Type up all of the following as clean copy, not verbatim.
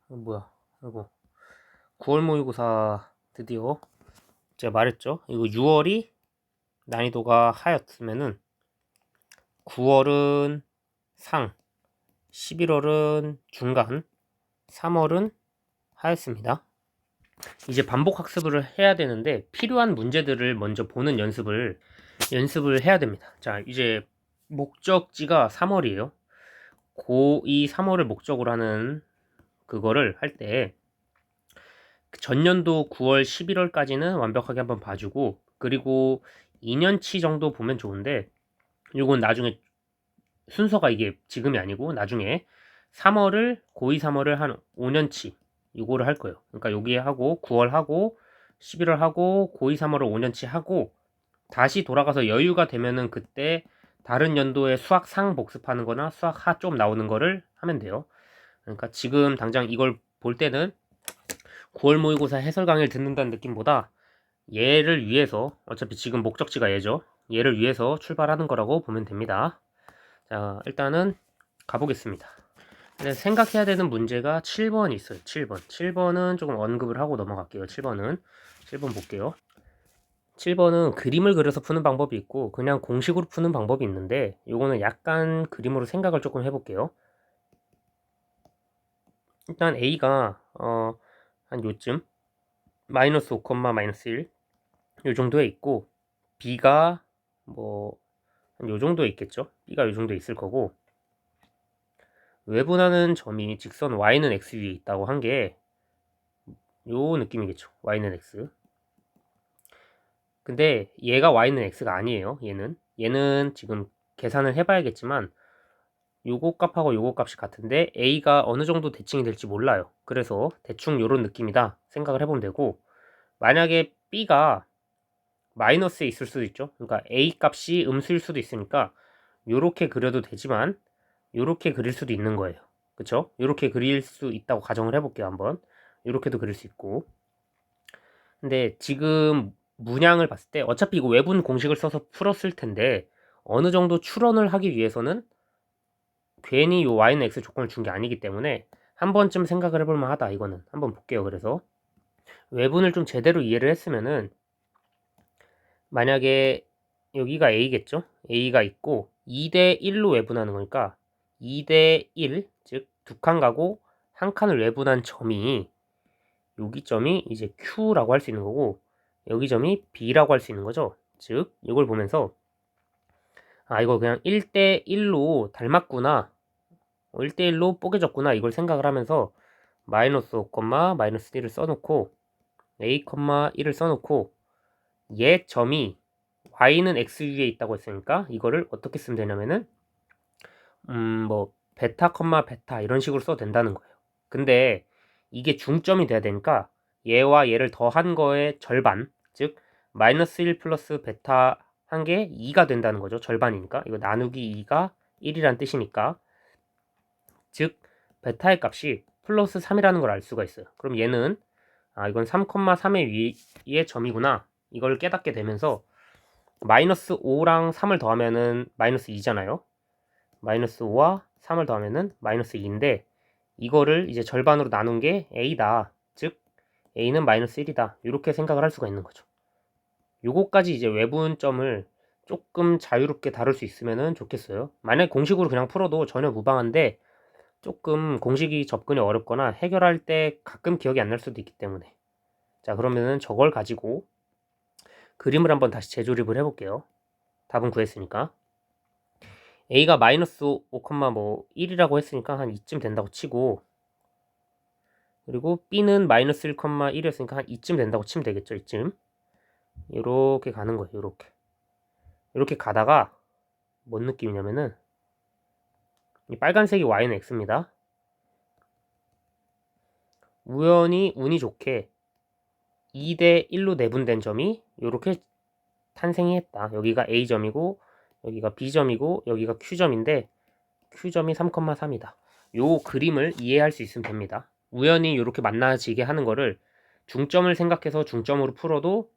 뭐야, 이거 9월 모의고사 드디어 제가 말했죠. 이거 6월이 난이도가 하였으면은 9월은 상, 11월은 중간, 3월은 하였습니다. 이제 반복 학습을 해야 되는데 필요한 문제들을 먼저 보는 연습을 해야 됩니다. 자, 이제 목적지가 3월이에요. 고2 3월을 목적으로 하는 그거를 할 때 전년도 9월 11월까지는 완벽하게 한번 봐주고, 그리고 2년치 정도 보면 좋은데 이건 나중에 순서가 이게 지금이 아니고 나중에 3월을 고2 3월을 한 5년치 이거를 할 거예요. 그러니까 여기에 하고 9월 하고 11월 하고 고2 3월을 5년치 하고 다시 돌아가서 여유가 되면은 그때 다른 연도에 수학 상 복습하는 거나 수학 하 좀 나오는 거를 하면 돼요. 그러니까 지금 당장 이걸 볼 때는 9월 모의고사 해설 강의를 듣는다는 느낌보다 얘를 위해서, 어차피 지금 목적지가 얘죠. 얘를 위해서 출발하는 거라고 보면 됩니다. 자, 일단은 가보겠습니다. 생각해야 되는 문제가 7번 있어요. 7번. 7번은 조금 언급을 하고 넘어갈게요. 7번 볼게요. 7번은 그림을 그려서 푸는 방법이 있고 그냥 공식으로 푸는 방법이 있는데 요거는 약간 그림으로 생각을 조금 해볼게요. 일단 A가 한 요쯤 마이너스 5, 마이너스 1 요 정도에 있고 B가 뭐 요 정도에 있겠죠. B가 요 정도에 있을 거고 외분하는 점이 직선 y는 x 위에 있다고 한 게 요 느낌이겠죠. y는 x. 근데 얘가 y는 x가 아니에요. 얘는 지금 계산을 해봐야겠지만 요거 값하고 요거 값이 같은데 a가 어느 정도 대칭이 될지 몰라요. 그래서 대충 요런 느낌이다 생각을 해보면 되고, 만약에 b가 마이너스에 있을 수도 있죠. 그러니까 a 값이 음수일 수도 있으니까 요렇게 그려도 되지만 요렇게 그릴 수도 있는 거예요. 그쵸? 요렇게 그릴 수 있다고 가정을 해볼게요. 한번 요렇게도 그릴 수 있고. 근데 지금 문양을 봤을 때 어차피 이거 외분 공식을 써서 풀었을 텐데 어느 정도 추론을 하기 위해서는 괜히 요 y는 x 조건을 준 게 아니기 때문에 한 번쯤 생각을 해볼 만하다. 이거는 한번 볼게요. 그래서 외분을 좀 제대로 이해를 했으면은 만약에 여기가 a겠죠? a가 있고 2대 1로 외분하는 거니까 2대 1, 즉 두 칸 가고 한 칸을 외분한 점이 여기 점이 이제 Q라고 할 수 있는 거고 여기 점이 B라고 할 수 있는 거죠. 즉 이걸 보면서 이거 그냥 1대 1로 닮았구나, 1대 1로 뽀개졌구나 이걸 생각을 하면서 마이너스 5, 마이너스 1을 써놓고 a, 1을 써놓고 얘 점이 y는 x 위에 있다고 했으니까 이거를 어떻게 쓰면 되냐면은 뭐 베타, 베타 이런 식으로 써도 된다는 거예요. 근데 이게 중점이 돼야 되니까 얘와 얘를 더한 거의 절반, 즉 마이너스 1 플러스 베타 한 게 2가 된다는 거죠. 절반이니까 이거 나누기 2가 1이란 뜻이니까, 즉 베타의 값이 플러스 3이라는 걸 알 수가 있어요. 그럼 얘는 이건 3,3의 위의 점이구나 이걸 깨닫게 되면서 마이너스 5랑 3을 더하면은 마이너스 2잖아요. 마이너스 5와 3을 더하면은 마이너스 2인데 이거를 이제 절반으로 나눈 게 a다. 즉 a는 마이너스 1이다. 이렇게 생각을 할 수가 있는 거죠. 요거까지 이제 외분점을 조금 자유롭게 다룰 수 있으면 좋겠어요. 만약 공식으로 그냥 풀어도 전혀 무방한데 조금 공식이 접근이 어렵거나 해결할 때 가끔 기억이 안 날 수도 있기 때문에. 자, 그러면은 저걸 가지고 그림을 한번 다시 재조립을 해볼게요. 답은 구했으니까 a가 마이너스 5, 뭐 1이라고 했으니까 한 이쯤 된다고 치고, 그리고 b는 마이너스 1, 1이었으니까 한 이쯤 된다고 치면 되겠죠. 이쯤 이렇게 가는 거예요. 이렇게 가다가 뭔 느낌이냐면은 이 빨간색이 y는 x입니다. 우연히 운이 좋게 2대 1로 내분된 점이 이렇게 탄생이 했다. 여기가 a점이고 여기가 b점이고 여기가 q점인데 q점이 3,3이다. 요 그림을 이해할 수 있으면 됩니다. 우연히 이렇게 만나지게 하는 거를 중점을 생각해서 중점으로 풀어도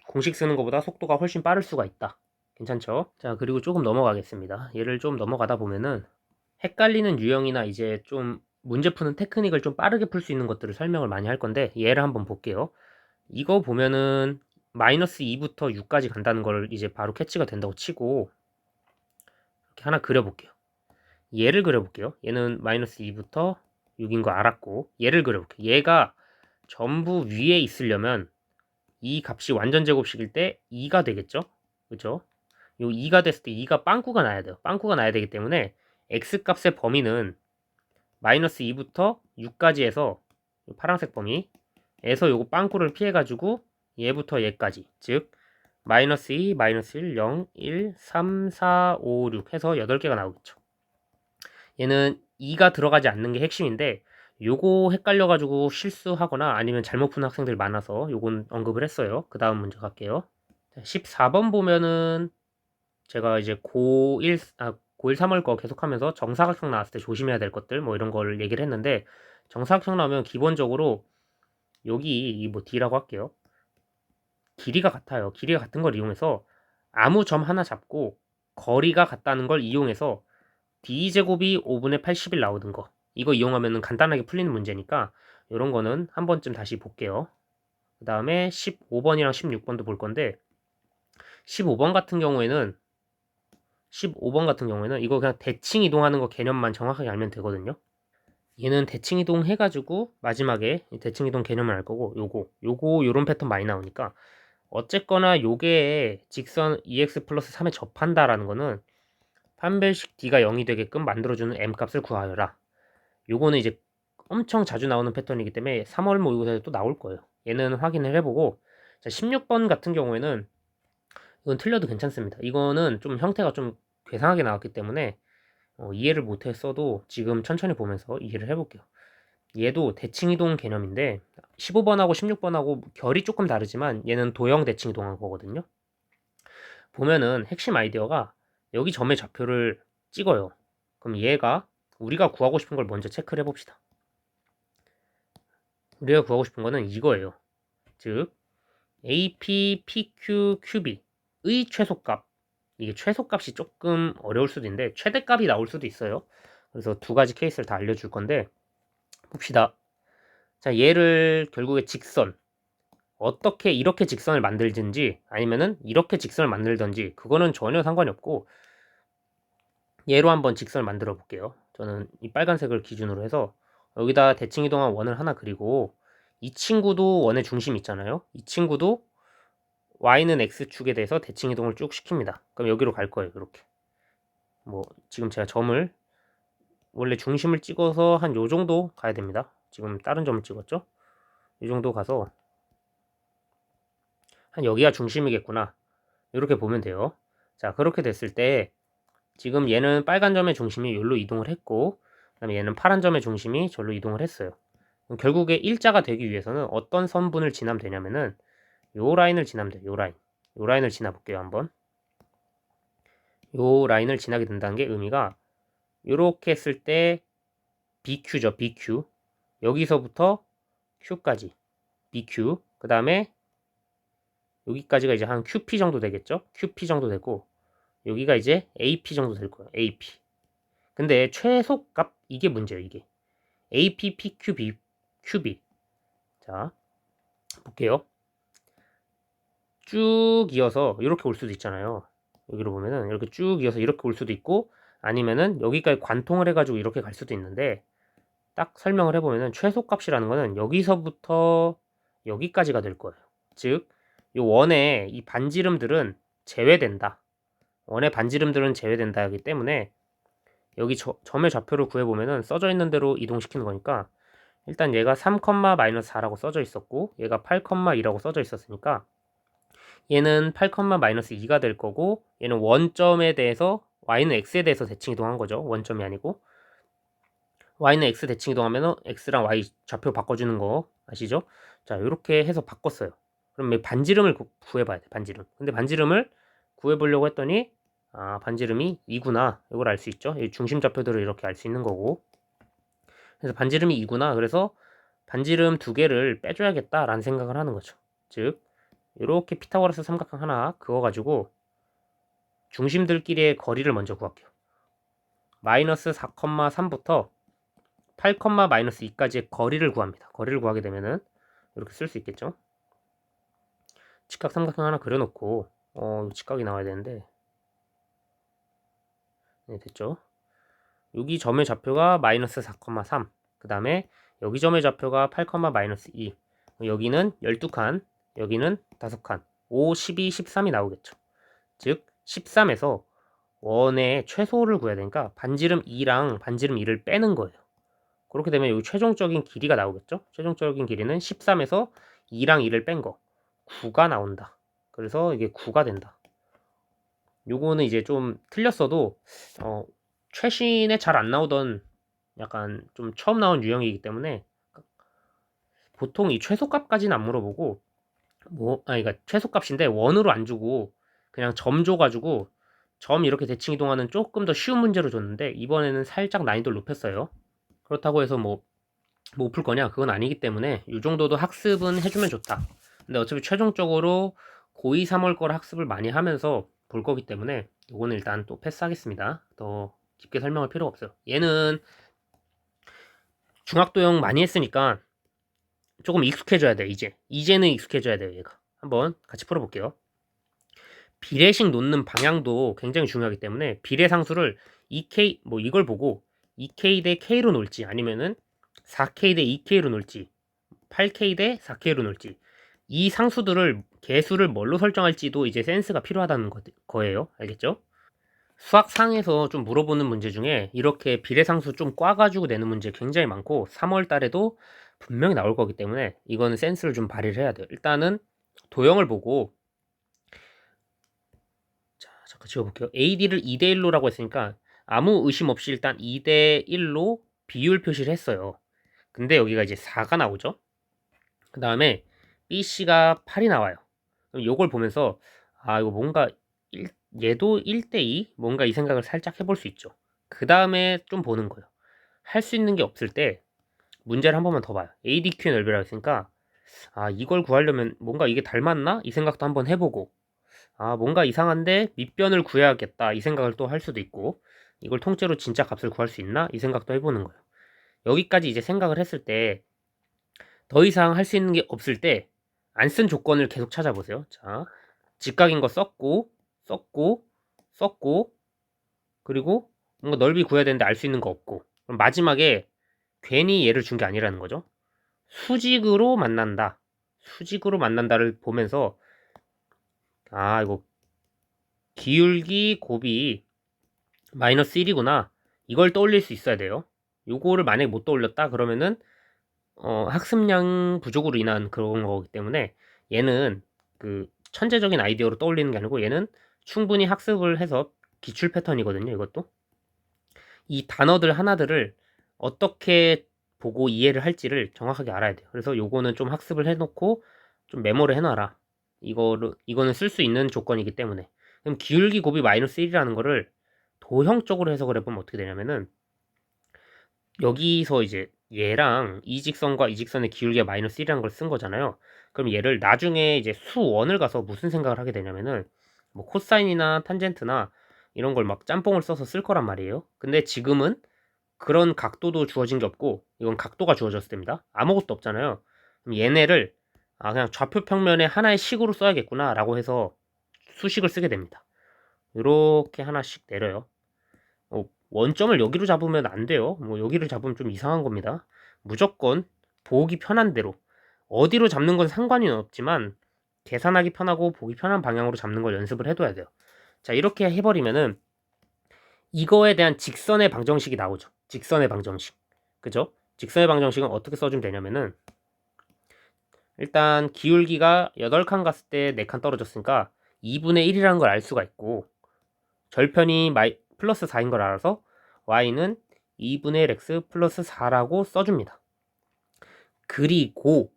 공식 쓰는 것보다 속도가 훨씬 빠를 수가 있다. 괜찮죠? 자, 그리고 조금 넘어가겠습니다. 얘를 좀 넘어가다 보면은 헷갈리는 유형이나 이제 좀 문제 푸는 테크닉을 좀 빠르게 풀 수 있는 것들을 설명을 많이 할 건데 얘를 한번 볼게요. 이거 보면은 마이너스 2부터 6까지 간다는 걸 이제 바로 캐치가 된다고 치고 이렇게 하나 그려볼게요. 얘를 그려볼게요. 얘는 마이너스 2부터 6인 거 알았고 얘를 그려볼게요. 얘가 전부 위에 있으려면 이 값이 완전 제곱식일 때 2가 되겠죠? 그죠? 요 2가 됐을 때 2가 빵꾸가 나야 돼요. 빵꾸가 나야 되기 때문에 x 값의 범위는 마이너스 2부터 6까지 해서 파란색 범위에서 요거 빵꾸를 피해가지고 얘부터 얘까지 즉 마이너스 2, 마이너스 1, 0, 1, 3, 4, 5, 6 해서 8개가 나오겠죠. 얘는 2가 들어가지 않는 게 핵심인데 요거 헷갈려가지고 실수하거나 아니면 잘못 푼 학생들 많아서 요건 언급을 했어요. 그 다음 문제 갈게요. 14번 보면은 제가 이제 고1 3월 거 계속하면서 정사각형 나왔을 때 조심해야 될 것들 뭐 이런 걸 얘기를 했는데 정사각형 나오면 기본적으로 여기 이 뭐 D라고 할게요. 길이가 같아요. 길이가 같은 걸 이용해서 아무 점 하나 잡고 거리가 같다는 걸 이용해서 D제곱이 5분의 80일 나오는 거 이거 이용하면 간단하게 풀리는 문제니까 이런 거는 한 번쯤 다시 볼게요. 그 다음에 15번이랑 16번도 볼 건데 15번 같은 경우에는 이거 그냥 대칭 이동하는 거 개념만 정확하게 알면 되거든요. 얘는 대칭 이동 해가지고 마지막에 대칭 이동 개념을 알 거고 요거 요런 패턴 많이 나오니까 어쨌거나 요게 직선 EX 플러스 3에 접한다라는 거는 판별식 D가 0이 되게끔 만들어주는 M 값을 구하여라. 요거는 이제 엄청 자주 나오는 패턴이기 때문에 3월 모의고사에 또 나올 거예요. 얘는 확인을 해보고 자, 16번 같은 경우에는 이건 틀려도 괜찮습니다. 이거는 좀 형태가 좀 괴상하게 나왔기 때문에 이해를 못했어도 지금 천천히 보면서 이해를 해볼게요. 얘도 대칭이동 개념인데 15번하고 16번하고 결이 조금 다르지만 얘는 도형 대칭이동한 거거든요. 보면은 핵심 아이디어가 여기 점의 좌표를 찍어요. 그럼 얘가 우리가 구하고 싶은 걸 먼저 체크를 해봅시다. 우리가 구하고 싶은 거는 이거예요. 즉 AP, PQ, QB의 최소값. 이게 최소값이 조금 어려울 수도 있는데 최대값이 나올 수도 있어요. 그래서 두 가지 케이스를 다 알려줄 건데 봅시다. 자, 얘를 결국에 직선 어떻게 이렇게 직선을 만들든지 아니면은 이렇게 직선을 만들든지 그거는 전혀 상관이 없고 얘로 한번 직선을 만들어 볼게요. 저는 이 빨간색을 기준으로 해서 여기다 대칭 이동한 원을 하나 그리고 이 친구도 원의 중심 있잖아요. 이 친구도 y는 x축에 대해서 대칭 이동을 쭉 시킵니다. 그럼 여기로 갈 거예요. 이렇게. 뭐 지금 제가 점을 원래 중심을 찍어서 한 요 정도 가야 됩니다. 지금 다른 점을 찍었죠? 이 정도 가서 한 여기가 중심이겠구나. 이렇게 보면 돼요. 자, 그렇게 됐을 때 지금 얘는 빨간 점의 중심이 여기로 이동을 했고 그다음에 얘는 파란 점의 중심이 저로 이동을 했어요. 그럼 결국에 일자가 되기 위해서는 어떤 선분을 지나면 되냐면은 요 라인을 지나면 돼요. 요 라인. 요 라인을 지나 볼게요, 한번. 요 라인을 지나게 된다는 게 의미가 요렇게 했을 때 BQ죠. BQ. 여기서부터 Q까지. BQ. 그다음에 여기까지가 이제 한 QP 정도 되겠죠? QP 정도 되고 여기가 이제 AP 정도 될 거예요. AP. 근데 최소값 이게 문제예요. 이게 AP, PQ, QB. 자 볼게요. 쭉 이어서 이렇게 올 수도 있잖아요. 여기로 보면은 이렇게 쭉 이어서 이렇게 올 수도 있고 아니면은 여기까지 관통을 해가지고 이렇게 갈 수도 있는데 딱 설명을 해보면은 최소값이라는 거는 여기서부터 여기까지가 될 거예요. 즉, 이 원의 이 반지름들은 제외된다. 원의 반지름들은 제외된다 하기 때문에 여기 점의 좌표를 구해보면은 써져 있는 대로 이동시키는 거니까 일단 얘가 3,-4라고 써져 있었고 얘가 8,2라고 써져 있었으니까 얘는 8,-2가 될 거고 얘는 원점에 대해서 y는 x에 대해서 대칭 이동한 거죠. 원점이 아니고 y는 x 대칭 이동하면 x랑 y 좌표 바꿔주는 거 아시죠? 자 이렇게 해서 바꿨어요. 그럼 반지름을 구해봐야 돼. 반지름. 근데 반지름을 구해보려고 했더니 반지름이 2구나. 이걸 알 수 있죠. 중심 좌표들을 이렇게 알 수 있는 거고 그래서 반지름이 2구나. 그래서 반지름 두 개를 빼줘야겠다라는 생각을 하는 거죠. 즉 이렇게 피타고라스 삼각형 하나 그어가지고 중심들끼리의 거리를 먼저 구할게요. 마이너스 4,3부터 8, 마이너스 2까지의 거리를 구합니다. 거리를 구하게 되면은 이렇게 쓸 수 있겠죠. 직각 삼각형 하나 그려놓고 직각이 나와야 되는데 네, 됐죠. 여기 점의 좌표가 마이너스 4,3, 그 다음에 여기 점의 좌표가 8, 마이너스 2, 여기는 12칸, 여기는 5칸, 5, 12, 13이 나오겠죠. 즉 13에서 원의 최소를 구해야 되니까 반지름 2랑 반지름 2를 빼는 거예요. 그렇게 되면 여기 최종적인 길이가 나오겠죠. 최종적인 길이는 13에서 2랑 2를 뺀 거 9가 나온다. 그래서 이게 9가 된다. 요거는 이제 좀 틀렸어도 최신에 잘 안 나오던 약간 좀 처음 나온 유형이기 때문에 보통 이 최소값까지는 안 물어보고 그러니까 최소값인데 원으로 안 주고 그냥 점 줘가지고 점 이렇게 대칭 이동하는 조금 더 쉬운 문제로 줬는데 이번에는 살짝 난이도를 높였어요. 그렇다고 해서 뭐 풀 거냐? 그건 아니기 때문에 이 정도도 학습은 해주면 좋다. 근데 어차피 최종적으로 고2, 3월 걸 학습을 많이 하면서 볼 거기 때문에 이거는 일단 또 패스하겠습니다. 더 깊게 설명할 필요가 없어요. 얘는 중학도형 많이 했으니까 조금 익숙해져야 돼. 이제는 익숙해져야 돼요. 얘가 한번 같이 풀어볼게요. 비례식 놓는 방향도 굉장히 중요하기 때문에 비례상수를 2K 뭐 이걸 보고 2K 대 K로 놓을지 아니면은 4K 대 2K로 놓을지 8K 대 4K로 놓을지 이 상수들을 개수를 뭘로 설정할지도 이제 센스가 필요하다는 거예요. 알겠죠? 수학상에서 좀 물어보는 문제 중에 이렇게 비례상수 좀 꽈가지고 내는 문제 굉장히 많고 3월 달에도 분명히 나올 거기 때문에 이거는 센스를 좀 발휘를 해야 돼요. 일단은 도형을 보고 자, 잠깐 지워볼게요. AD를 2대1로라고 했으니까 아무 의심 없이 일단 2대1로 비율 표시를 했어요. 근데 여기가 이제 4가 나오죠. 그 다음에 BC가 8이 나와요. 그럼 요걸 보면서 이거 뭔가 얘도 1대2 뭔가 이 생각을 살짝 해볼 수 있죠. 그 다음에 좀 보는 거예요. 할 수 있는 게 없을 때 문제를 한 번만 더 봐요. ADQ의 넓이라고 했으니까 이걸 구하려면 뭔가 이게 닮았나? 이 생각도 한번 해보고 뭔가 이상한데 밑변을 구해야겠다 이 생각을 또 할 수도 있고 이걸 통째로 진짜 값을 구할 수 있나? 이 생각도 해보는 거예요. 여기까지 이제 생각을 했을 때 더 이상 할 수 있는 게 없을 때 안 쓴 조건을 계속 찾아보세요. 자, 직각인 거 썼고 그리고 뭔가 넓이 구해야 되는데 알 수 있는 거 없고 그럼 마지막에 괜히 얘를 준 게 아니라는 거죠. 수직으로 만난다를 보면서 이거 기울기 곱이 마이너스 1이구나 이걸 떠올릴 수 있어야 돼요. 요거를 만약에 못 떠올렸다 그러면은 학습량 부족으로 인한 그런 거기 때문에 얘는 그 천재적인 아이디어로 떠올리는 게 아니고 얘는 충분히 학습을 해서 기출 패턴이거든요. 이것도 이 단어들 하나들을 어떻게 보고 이해를 할지를 정확하게 알아야 돼요. 그래서 요거는 좀 학습을 해놓고 좀 메모를 해놔라. 이거는 쓸 수 있는 조건이기 때문에. 그럼 기울기 곱이 마이너스 1이라는 거를 도형적으로 해석을 해보면 어떻게 되냐면은 여기서 이제 얘랑 이 직선과 이 직선의 기울기가 마이너스 1이라는 걸 쓴 거잖아요. 그럼 얘를 나중에 이제 수원을 가서 무슨 생각을 하게 되냐면은 뭐 코사인이나 탄젠트나 이런 걸 막 짬뽕을 써서 쓸 거란 말이에요. 근데 지금은 그런 각도도 주어진 게 없고 이건 각도가 주어졌을 때입니다. 아무것도 없잖아요. 그럼 얘네를 그냥 좌표 평면의 하나의 식으로 써야겠구나 라고 해서 수식을 쓰게 됩니다. 이렇게 하나씩 내려요. 원점을 여기로 잡으면 안 돼요. 뭐 여기를 잡으면 좀 이상한 겁니다. 무조건 보기 편한 대로 어디로 잡는 건 상관이 없지만 계산하기 편하고 보기 편한 방향으로 잡는 걸 연습을 해둬야 돼요. 자, 이렇게 해버리면은 이거에 대한 직선의 방정식이 나오죠. 직선의 방정식. 그죠? 직선의 방정식은 어떻게 써주면 되냐면은 일단 기울기가 8칸 갔을 때 4칸 떨어졌으니까 2분의 1이라는 걸 알 수가 있고 절편이 플러스 4인 걸 알아서 y는 2분의 1x 플러스 4라고 써줍니다. 그리고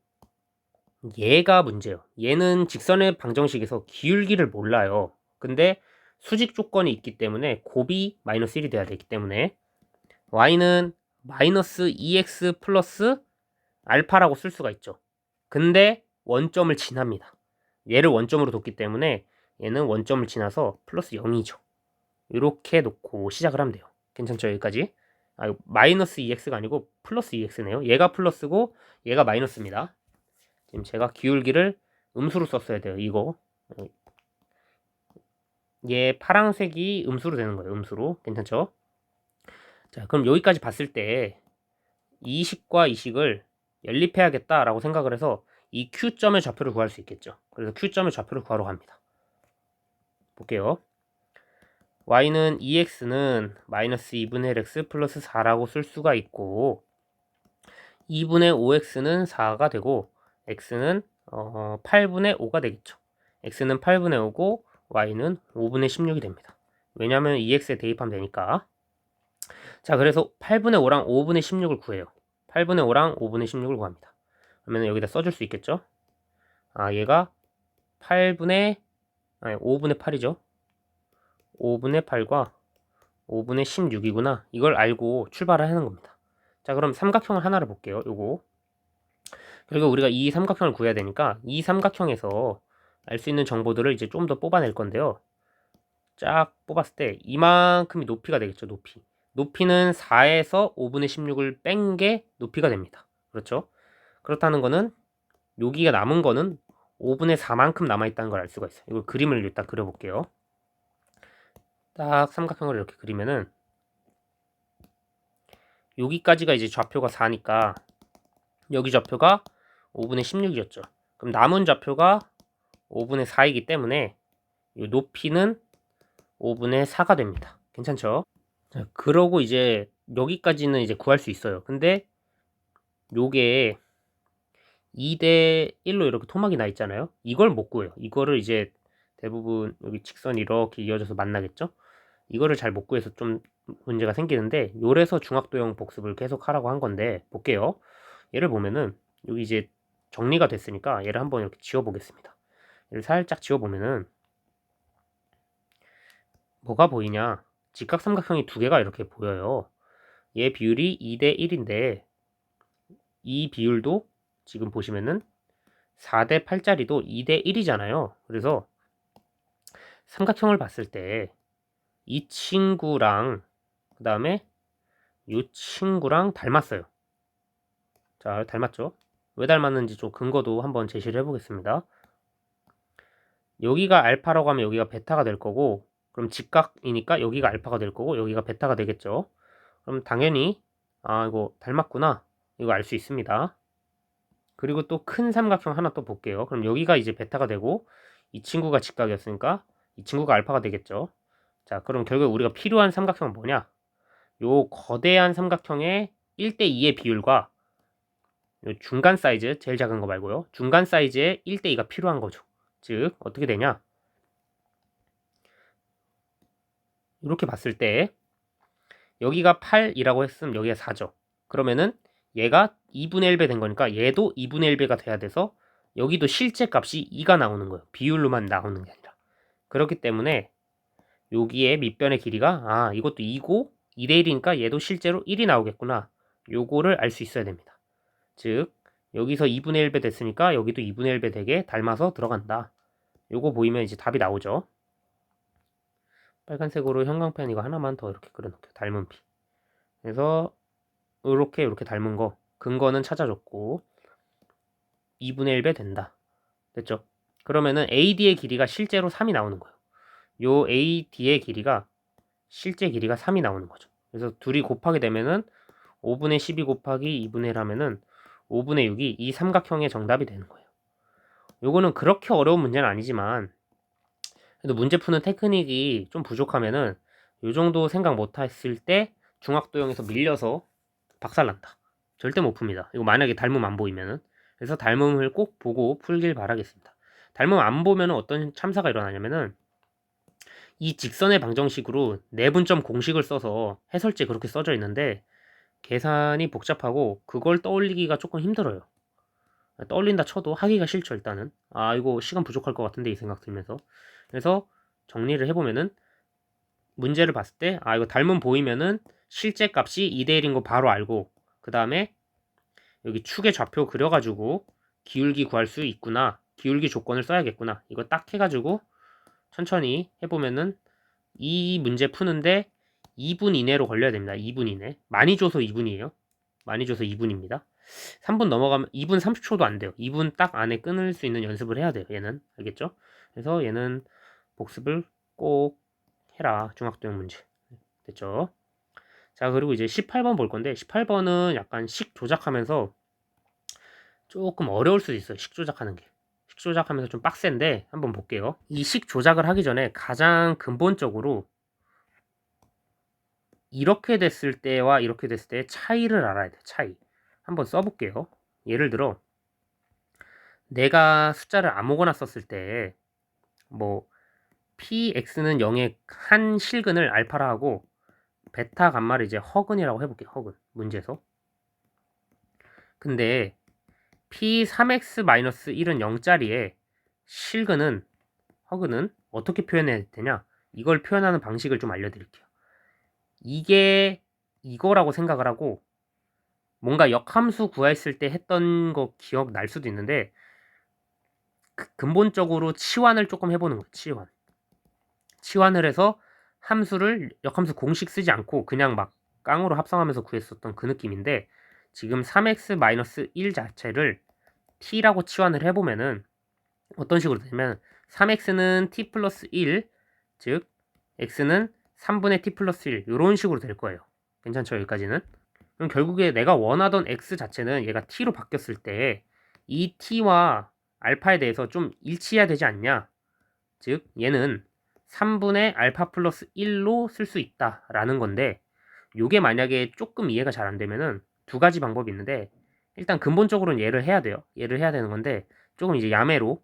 얘가 문제예요. 얘는 직선의 방정식에서 기울기를 몰라요. 근데 수직 조건이 있기 때문에 곱이 마이너스 1이 돼야 되기 때문에 y는 마이너스 2x 플러스 알파라고 쓸 수가 있죠. 근데 원점을 지납니다. 얘를 원점으로 뒀기 때문에 얘는 원점을 지나서 플러스 0이죠. 이렇게 놓고 시작을 하면 돼요. 괜찮죠? 여기까지. 아, 마이너스 2x가 아니고 플러스 2x네요. 얘가 플러스고 얘가 마이너스입니다. 지금 제가 기울기를 음수로 썼어야 돼요. 이거. 얘 파란색이 음수로 되는 거예요. 음수로. 괜찮죠? 자, 그럼 여기까지 봤을 때 이 식과 이 식을 연립해야겠다라고 생각을 해서 이 Q점의 좌표를 구할 수 있겠죠. 그래서 Q점의 좌표를 구하러 갑니다. 볼게요. y는 2x는 마이너스 2분의 1x 플러스 4라고 쓸 수가 있고 2분의 5x는 4가 되고 x는 8분의 5가 되겠죠. x는 8분의 5고 y는 5분의 16이 됩니다. 왜냐하면 2x에 대입하면 되니까. 자, 그래서 8분의 5랑 5분의 16을 구해요. 8분의 5랑 5분의 16을 구합니다. 그러면 여기다 써줄 수 있겠죠? 아, 얘가 5분의 8이죠. 5분의 8과 5분의 16이구나. 이걸 알고 출발을 하는 겁니다. 자, 그럼 삼각형을 하나를 볼게요. 요거. 그리고 우리가 이 삼각형을 구해야 되니까 이 삼각형에서 알 수 있는 정보들을 이제 좀 더 뽑아낼 건데요. 쫙 뽑았을 때 이만큼이 높이가 되겠죠. 높이는 4에서 5분의 16을 뺀 게 높이가 됩니다. 그렇죠? 그렇다는 거는 여기가 남은 거는 5분의 4만큼 남아있다는 걸 알 수가 있어요. 이걸 그림을 일단 그려볼게요. 딱 삼각형을 이렇게 그리면은 여기까지가 이제 좌표가 4니까 여기 좌표가 5분의 16이었죠. 그럼 남은 좌표가 5분의 4이기 때문에 이 높이는 5분의 4가 됩니다. 괜찮죠? 자, 그러고 이제 여기까지는 이제 구할 수 있어요. 근데 요게 2대 1로 이렇게 토막이 나 있잖아요. 이걸 못 구해요. 이거를 이제 대부분 여기 직선이 이렇게 이어져서 만나겠죠? 이거를 잘 못 구해서 좀 문제가 생기는데 요래서 중학도형 복습을 계속 하라고 한 건데 볼게요. 얘를 보면은 여기 이제 정리가 됐으니까 얘를 한번 이렇게 지워 보겠습니다. 얘를 살짝 지워 보면은 뭐가 보이냐? 직각삼각형이 두 개가 이렇게 보여요. 얘 비율이 2대 1인데 이 비율도 지금 보시면은 4대 8짜리도 2대 1이잖아요. 그래서 삼각형을 봤을 때 이 친구랑 그 다음에 이 친구랑 닮았어요. 자, 닮았죠? 왜 닮았는지 좀 근거도 한번 제시를 해보겠습니다. 여기가 알파라고 하면 여기가 베타가 될 거고 그럼 직각이니까 여기가 알파가 될 거고 여기가 베타가 되겠죠. 그럼 당연히 아 이거 닮았구나 이거 알 수 있습니다. 그리고 또 큰 삼각형 하나 또 볼게요. 그럼 여기가 이제 베타가 되고 이 친구가 직각이었으니까 이 친구가 알파가 되겠죠. 자, 그럼 결국 우리가 필요한 삼각형은 뭐냐? 요 거대한 삼각형의 1대2의 비율과 요 중간 사이즈, 제일 작은 거 말고요. 중간 사이즈의 1대2가 필요한 거죠. 즉 어떻게 되냐? 이렇게 봤을 때 여기가 8이라고 했으면 여기가 4죠. 그러면은 얘가 2분의 1배 된 거니까 얘도 2분의 1배가 돼야 돼서 여기도 실제 값이 2가 나오는 거예요. 비율로만 나오는 게 아니라. 그렇기 때문에 여기에 밑변의 길이가 아 이것도 2고 2대 1이니까 얘도 실제로 1이 나오겠구나. 요거를 알 수 있어야 됩니다. 즉 여기서 2분의 1배 됐으니까 여기도 2분의 1배 되게 닮아서 들어간다. 요거 보이면 이제 답이 나오죠. 빨간색으로 형광펜 이거 하나만 더 이렇게 그려놓을게요. 닮은 비. 그래서 이렇게 닮은 거 근거는 찾아줬고 2분의 1배 된다. 됐죠? 그러면은 AD의 길이가 실제로 3이 나오는 거예요. 요 AD의 길이가 실제 길이가 3이 나오는 거죠. 그래서 둘이 곱하게 되면은 5분의 12 곱하기 2분의 1 하면은 5분의 6이 이 삼각형의 정답이 되는 거예요. 요거는 그렇게 어려운 문제는 아니지만 그래도 문제 푸는 테크닉이 좀 부족하면은 요 정도 생각 못 했을 때 중학도형에서 밀려서 박살난다. 절대 못 풉니다. 이거 만약에 닮음 안 보이면은. 그래서 닮음을 꼭 보고 풀길 바라겠습니다. 닮음 안 보면은 어떤 참사가 일어나냐면은 이 직선의 방정식으로 내분점 공식을 써서 해설지에 그렇게 써져 있는데 계산이 복잡하고 그걸 떠올리기가 조금 힘들어요. 떠올린다 쳐도 하기가 싫죠 일단은. 아 이거 시간 부족할 것 같은데 이 생각 들면서. 그래서 정리를 해보면은 문제를 봤을 때 아 이거 닮음 보이면은 실제 값이 2대1인 거 바로 알고 그 다음에 여기 축의 좌표 그려가지고 기울기 구할 수 있구나. 기울기 조건을 써야겠구나. 이거 딱 해가지고 천천히 해보면은 이 문제 푸는데 2분 이내로 걸려야 됩니다. 2분 이내. 많이 줘서 2분이에요. 많이 줘서 2분입니다. 3분 넘어가면 2분 30초도 안 돼요. 2분 딱 안에 끊을 수 있는 연습을 해야 돼요. 얘는. 알겠죠? 그래서 얘는 복습을 꼭 해라. 중학도형 문제. 됐죠? 자, 그리고 이제 18번 볼 건데 18번은 약간 식 조작하면서 조금 어려울 수도 있어요. 식 조작하는 게. 식 조작하면서 좀 빡센데 한번 볼게요. 이 식 조작을 하기 전에 가장 근본적으로 이렇게 됐을 때와 이렇게 됐을 때의 차이를 알아야 돼. 차이. 한번 써볼게요. 예를 들어 내가 숫자를 아무거나 썼을 때 뭐 px는 0의 한 실근을 알파라 하고 베타 감마를 이제 허근이라고 해볼게요. 허근. 문제에서. 근데 p3x-1은 0짜리에 실근은 허근은 어떻게 표현해야 되냐? 이걸 표현하는 방식을 좀 알려드릴게요. 이게 이거라고 생각을 하고 뭔가 역함수 구했을 때 했던 거 기억 날 수도 있는데 근본적으로 치환을 조금 해보는 거예요. 치환을 해서 함수를 역함수 공식 쓰지 않고 그냥 막 깡으로 합성하면서 구했었던 그 느낌인데 지금 3x-1 자체를 t라고 치환을 해보면은 어떤 식으로 되냐면 3x는 t 플러스 1, 즉 x는 3분의 t 플러스 1 이런 식으로 될 거예요. 괜찮죠? 여기까지는? 그럼 결국에 내가 원하던 x 자체는 얘가 t로 바뀌었을 때 이 t와 알파에 대해서 좀 일치해야 되지 않냐? 즉 얘는 3분의 알파 플러스 1로 쓸 수 있다라는 건데 요게 만약에 조금 이해가 잘 안 되면은 두 가지 방법이 있는데 일단 근본적으로는 얘를 해야 돼요. 얘를 해야 되는 건데 조금 이제 야매로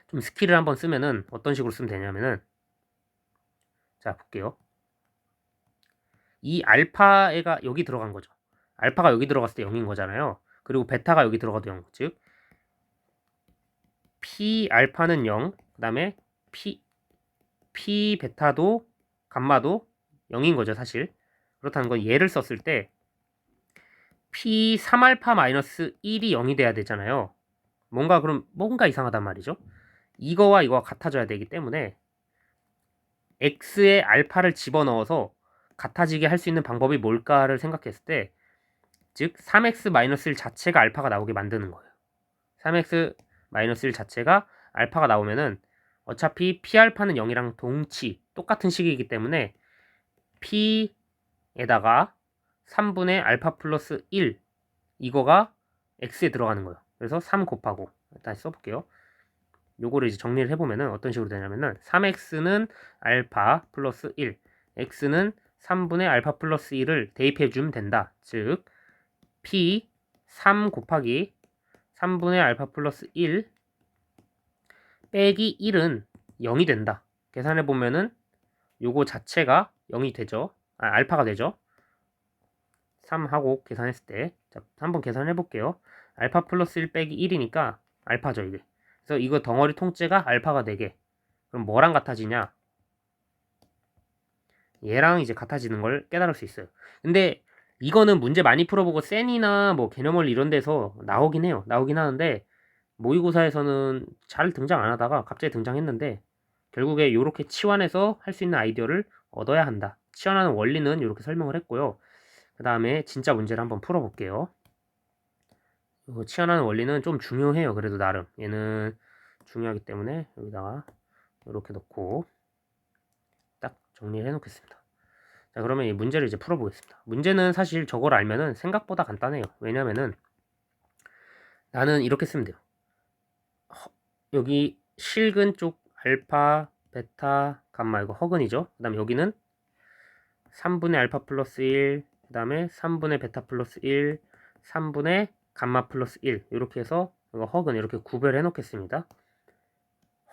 좀 스킬을 한번 쓰면은 어떤 식으로 쓰면 되냐면은 자 볼게요. 이 알파가 여기 들어간 거죠. 알파가 여기 들어갔을 때 0인 거잖아요. 그리고 베타가 여기 들어가도 0. 즉 p 알파는 0, 그다음에 p 베타도 감마도 0인 거죠, 사실. 그렇다는 건 얘를 썼을 때 p 3알파 마이너스 1이 0이 돼야 되잖아요. 뭔가 이상하단 말이죠. 이거와 이거가 같아져야 되기 때문에 x에 알파를 집어넣어서 같아지게 할 수 있는 방법이 뭘까를 생각했을 때 즉 3x-1 자체가 알파가 나오게 만드는 거예요. 3x-1 자체가 알파가 나오면은 어차피 p알파는 0이랑 동치 똑같은 식이기 때문에 p에다가 3분의 알파 플러스 1 이거가 x에 들어가는 거예요. 그래서 3 곱하고 다시 써볼게요. 요거를 이제 정리를 해보면은 어떤 식으로 되냐면은 3x는 알파 플러스 1 x는 3분의 알파 플러스 1을 대입해주면 된다. 즉 p 3 곱하기 3분의 알파 플러스 1 빼기 1은 0이 된다. 계산해보면은 요거 자체가 0이 되죠. 알파가 되죠. 3하고 계산했을 때 자, 한번 계산해볼게요. 알파 플러스 1 빼기 1이니까 알파죠 이게. 그래서 이거 덩어리 통째가 알파가 되게 그럼 뭐랑 같아지냐? 얘랑 이제 같아지는 걸 깨달을 수 있어요. 근데 이거는 문제 많이 풀어보고 센이나 뭐 개념원리 이런 데서 나오긴 해요. 나오긴 하는데 모의고사에서는 잘 등장 안 하다가 갑자기 등장했는데 결국에 이렇게 치환해서 할 수 있는 아이디어를 얻어야 한다. 치환하는 원리는 이렇게 설명을 했고요. 그 다음에 진짜 문제를 한번 풀어볼게요. 치환하는 원리는 좀 중요해요. 그래도 나름 얘는 중요하기 때문에 여기다가 이렇게 넣고 딱 정리를 해놓겠습니다. 자, 그러면 이 문제를 이제 풀어보겠습니다. 문제는 사실 저걸 알면은 생각보다 간단해요. 왜냐면은 나는 이렇게 쓰면 돼요. 여기 실근 쪽 알파, 베타, 감마 이거 허근이죠. 그 다음에 여기는 3분의 알파 플러스 1, 그 다음에 3분의 베타 플러스 1, 3분의 감마 플러스 1 이렇게 해서 이거 허근 이렇게 구별해 놓겠습니다.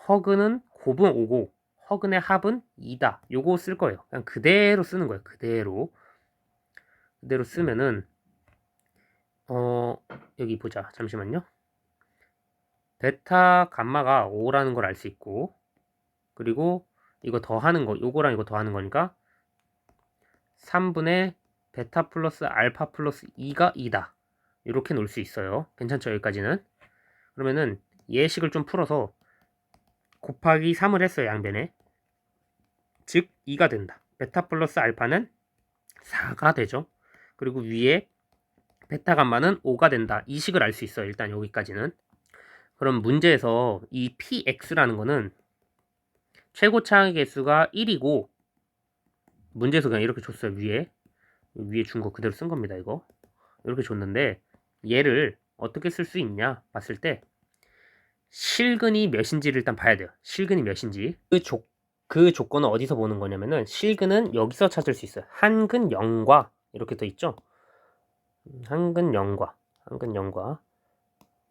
허근은 곱은 5고 허근의 합은 2다. 요거 쓸 거예요. 그냥 그대로 쓰는 거예요. 그대로 쓰면은 여기 보자. 잠시만요. 베타 감마가 5라는 걸 알 수 있고 그리고 이거 더하는 거 요거랑 이거 더하는 거니까 3분의 베타 플러스 알파 플러스 2가 2다. 이렇게 놓을 수 있어요. 괜찮죠? 여기까지는. 그러면은 예식을 좀 풀어서 곱하기 3을 했어요. 양변에. 즉 2가 된다. 베타 플러스 알파는 4가 되죠. 그리고 위에 베타 감마는 5가 된다. 이 식을 알 수 있어요. 일단 여기까지는. 그럼 문제에서 이 px라는 거는 최고 차항의 개수가 1이고 문제에서 그냥 이렇게 줬어요. 위에 준 거 그대로 쓴 겁니다. 이거 이렇게 줬는데 얘를 어떻게 쓸 수 있냐 봤을 때 실근이 몇인지를 일단 봐야 돼요. 실근이 몇인지. 그 조건은 어디서 보는 거냐면은 실근은 여기서 찾을 수 있어요. 한근 0과 이렇게 돼 있죠. 한근 0과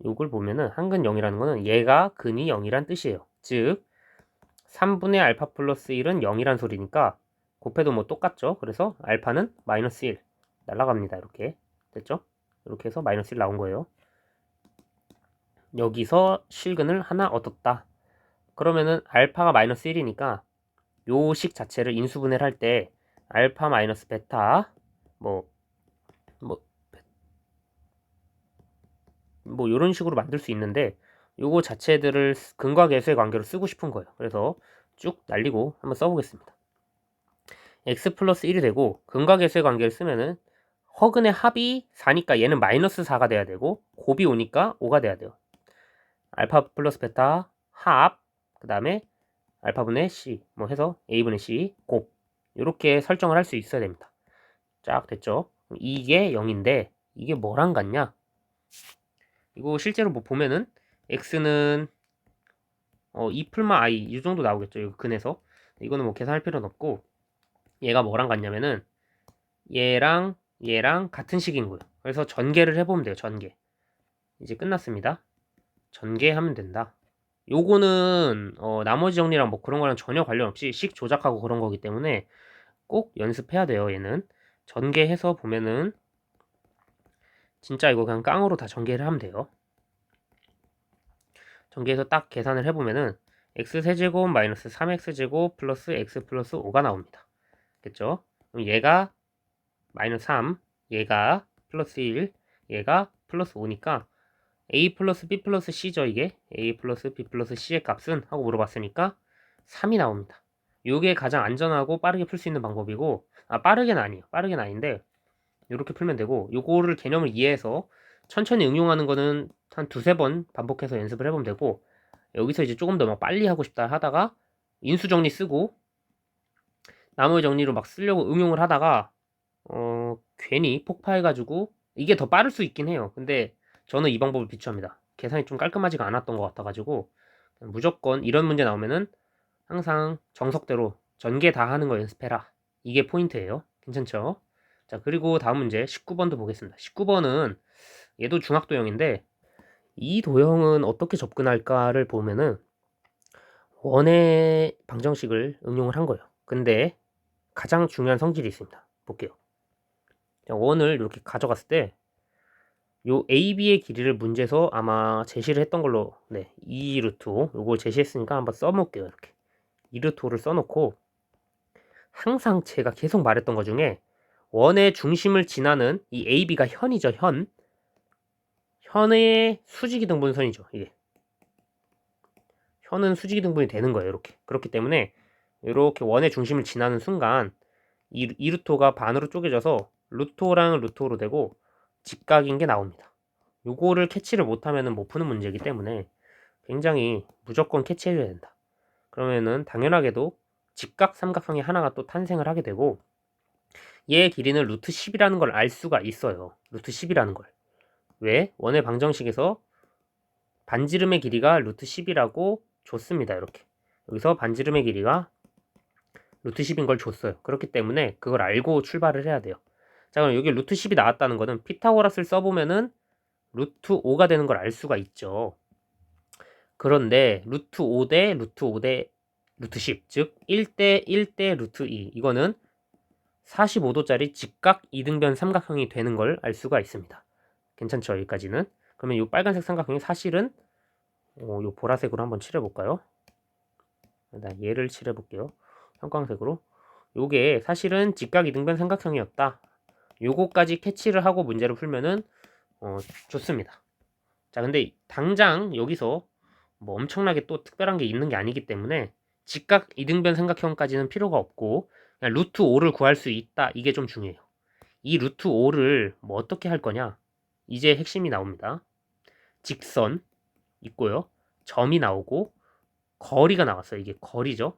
요걸 보면은 한근 0이라는 거는 얘가 근이 0이란 뜻이에요. 즉 3분의 알파 플러스 1은 0이란 소리니까 곱해도 뭐 똑같죠. 그래서 알파는 마이너스 1 날라갑니다. 이렇게 됐죠? 이렇게 해서 마이너스 1 나온 거예요. 여기서 실근을 하나 얻었다. 그러면은 알파가 마이너스 1이니까 요 식 자체를 인수분해를 할 때 알파 마이너스 베타 뭐 이런 식으로 만들 수 있는데 요거 자체들을 근과 계수의 관계로 쓰고 싶은 거예요. 그래서 쭉 날리고 한번 써보겠습니다. x 플러스 1이 되고 근과 계수의 관계를 쓰면은 허근의 합이 4니까 얘는 마이너스 4가 돼야 되고 곱이 오니까 5가 돼야 돼요. 알파 플러스 베타 합 그 다음에 알파분의 c 뭐 해서 a분의 c 곱 이렇게 설정을 할 수 있어야 됩니다. 쫙 됐죠? 이게 0인데 이게 뭐랑 같냐? 이거 실제로 뭐 보면은 x는 2 풀마 i 이 정도 나오겠죠. 이거 근에서 이거는 뭐 계산할 필요는 없고 얘가 뭐랑 같냐면은 얘랑 같은 식인 거예요. 그래서 전개를 해보면 돼요. 전개. 이제 끝났습니다. 전개하면 된다. 요거는 나머지 정리랑 뭐 그런 거랑 전혀 관련 없이 식 조작하고 그런 거기 때문에 꼭 연습해야 돼요. 얘는 전개해서 보면은 진짜 이거 그냥 깡으로 다 전개를 하면 돼요. 전개해서 딱 계산을 해보면은 x세제곱 마이너스 3x제곱 플러스 x 플러스 5가 나옵니다. 됐죠? 그럼 얘가 마이너스 3, 얘가 플러스 1, 얘가 플러스 5니까 a 플러스 b 플러스 c죠. 이게 a 플러스 b 플러스 c의 값은 하고 물어봤으니까 3이 나옵니다. 이게 가장 안전하고 빠르게 풀 수 있는 방법이고 빠르게는 아니에요. 빠르게는 아닌데 이렇게 풀면 되고 요거를 개념을 이해해서 천천히 응용하는 거는 한 두세 번 반복해서 연습을 해보면 되고 여기서 이제 조금 더 막 빨리 하고 싶다 하다가 인수 정리 쓰고 나머지 정리로 막 쓰려고 응용을 하다가 괜히 폭파해가지고 이게 더 빠를 수 있긴 해요. 근데 저는 이 방법을 비추합니다. 계산이 좀 깔끔하지가 않았던 것 같아가지고 무조건 이런 문제 나오면은 항상 정석대로 전개 다 하는 거 연습해라. 이게 포인트예요. 괜찮죠? 자, 그리고 다음 문제 19번도 보겠습니다. 19번은 얘도 중학도형인데 이 도형은 어떻게 접근할까를 보면은 원의 방정식을 응용을 한 거예요. 근데 가장 중요한 성질이 있습니다. 볼게요. 원을 이렇게 가져갔을 때 요 AB의 길이를 문제에서 아마 제시를 했던 걸로 2루트 5 요걸 제시했으니까 한번 써놓을게요. 이렇게 2루트 5를 써놓고 항상 제가 계속 말했던 것 중에 원의 중심을 지나는 이 AB가 현이죠. 현의 수직이등분선이죠. 이게 현은 수직이등분이 되는 거예요. 이렇게 그렇기 때문에 이렇게 원의 중심을 지나는 순간 이 루토가 반으로 쪼개져서 루토랑 루토로 되고 직각인 게 나옵니다. 요거를 캐치를 못하면 못 푸는 문제이기 때문에 굉장히 무조건 캐치해줘야 된다. 그러면은 당연하게도 직각 삼각형이 하나가 또 탄생을 하게 되고 얘의 길이는 루트 10이라는 걸 알 수가 있어요. 루트 10이라는 걸. 왜? 원의 방정식에서 반지름의 길이가 루트 10이라고 줬습니다. 이렇게. 여기서 반지름의 길이가 루트 10인 걸 줬어요. 그렇기 때문에 그걸 알고 출발을 해야 돼요. 자, 그럼 여기 루트 10이 나왔다는 거는 피타고라스를 써보면은 루트 5가 되는 걸 알 수가 있죠. 그런데 루트 5 대 루트 5 대 루트 10, 즉 1대 1대 루트 2 이거는 45도짜리 직각 이등변 삼각형이 되는 걸 알 수가 있습니다. 괜찮죠? 여기까지는. 그러면 이 빨간색 삼각형이 사실은 이 보라색으로 한번 칠해볼까요? 얘를 칠해볼게요. 형광색으로. 요게 사실은 직각 이등변 삼각형이었다. 요거까지 캐치를 하고 문제를 풀면은 좋습니다. 자, 근데 당장 여기서 뭐 엄청나게 또 특별한 게 있는 게 아니기 때문에 직각 이등변 삼각형까지는 필요가 없고 그냥 루트 5를 구할 수 있다. 이게 좀 중요해요. 이 루트 5를 뭐 어떻게 할 거냐? 이제 핵심이 나옵니다. 직선 있고요. 점이 나오고 거리가 나왔어요. 이게 거리죠.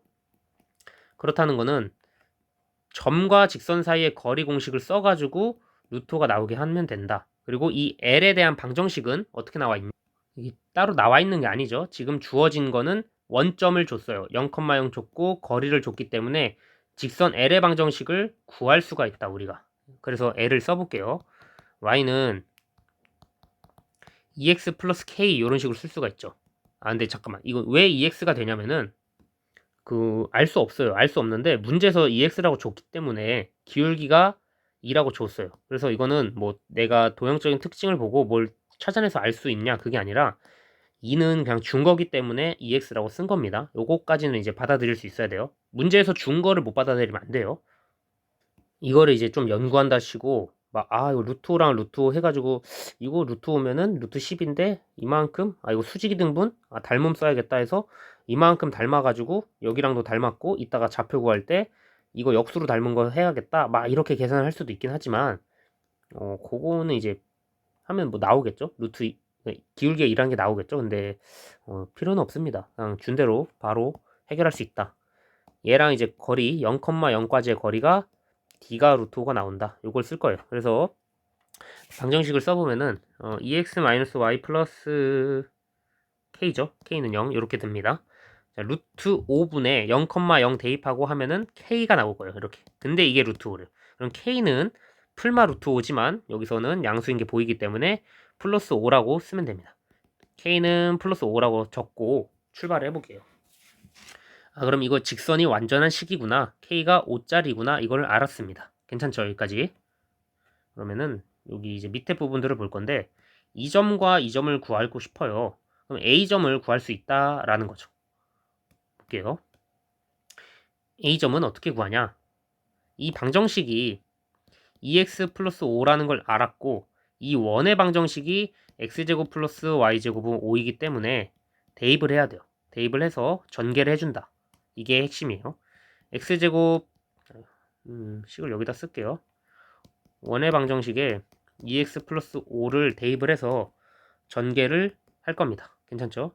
그렇다는 거는 점과 직선 사이의 거리 공식을 써가지고 루트가 나오게 하면 된다. 그리고 이 L에 대한 방정식은 어떻게 나와 있냐? 이게 따로 나와 있는 게 아니죠. 지금 주어진 거는 원점을 줬어요. 0,0 줬고 거리를 줬기 때문에 직선 L의 방정식을 구할 수가 있다. 우리가. 그래서 L을 써볼게요. Y는 EX 플러스 K 이런 식으로 쓸 수가 있죠. 아 근데 잠깐만 이거 왜 EX가 되냐면은 알 수 없어요. 알 수 없는데 문제에서 EX라고 줬기 때문에 기울기가 2라고 줬어요. 그래서 이거는 뭐 내가 도형적인 특징을 보고 뭘 찾아내서 알 수 있냐 그게 아니라 2는 그냥 준 거기 때문에 EX라고 쓴 겁니다. 요거까지는 이제 받아들일 수 있어야 돼요. 문제에서 준 거를 못 받아들이면 안 돼요. 이거를 이제 좀 연구한다 치고 막 이거 루트 5랑 루트 5 해가지고 이거 루트 5면은 루트 10인데 이만큼 이거 수직이 등분 닮음 써야겠다 해서 이만큼 닮아가지고 여기랑도 닮았고 이따가 좌표 구할 때 이거 역수로 닮은 거 해야겠다 막 이렇게 계산을 할 수도 있긴 하지만 그거는 이제 하면 뭐 나오겠죠. 기울기가 2라는 게 나오겠죠. 근데 필요는 없습니다. 그냥 준 대로 바로 해결할 수 있다. 얘랑 이제 거리 0,0까지의 거리가 D가 루트 5가 나온다. 이걸 쓸 거예요. 그래서 방정식을 써보면은 EX-Y 플러스 K죠. K는 0 이렇게 됩니다. 자, 루트 5분의 0,0 대입하고 하면은 K가 나올 거예요. 이렇게. 근데 이게 루트 5를. 그럼 K는 풀마 루트 5지만 여기서는 양수인 게 보이기 때문에 플러스 5라고 쓰면 됩니다. K는 플러스 5라고 적고 출발을 해볼게요. 그럼 이거 직선이 완전한 식이구나. K가 5짜리구나. 이걸 알았습니다. 괜찮죠? 여기까지. 그러면은 여기 이제 밑에 부분들을 볼 건데 이 점과 이 점을 구하고 싶어요. 그럼 A점을 구할 수 있다라는 거죠. 볼게요. A점은 어떻게 구하냐? 이 방정식이 2x 플러스 5라는 걸 알았고 이 원의 방정식이 x제곱 플러스 y제곱은 5이기 때문에 대입을 해야 돼요. 대입을 해서 전개를 해준다. 이게 핵심이에요. x제곱 식을 여기다 쓸게요. 원의 방정식에 2x 플러스 5를 대입을 해서 전개를 할 겁니다. 괜찮죠?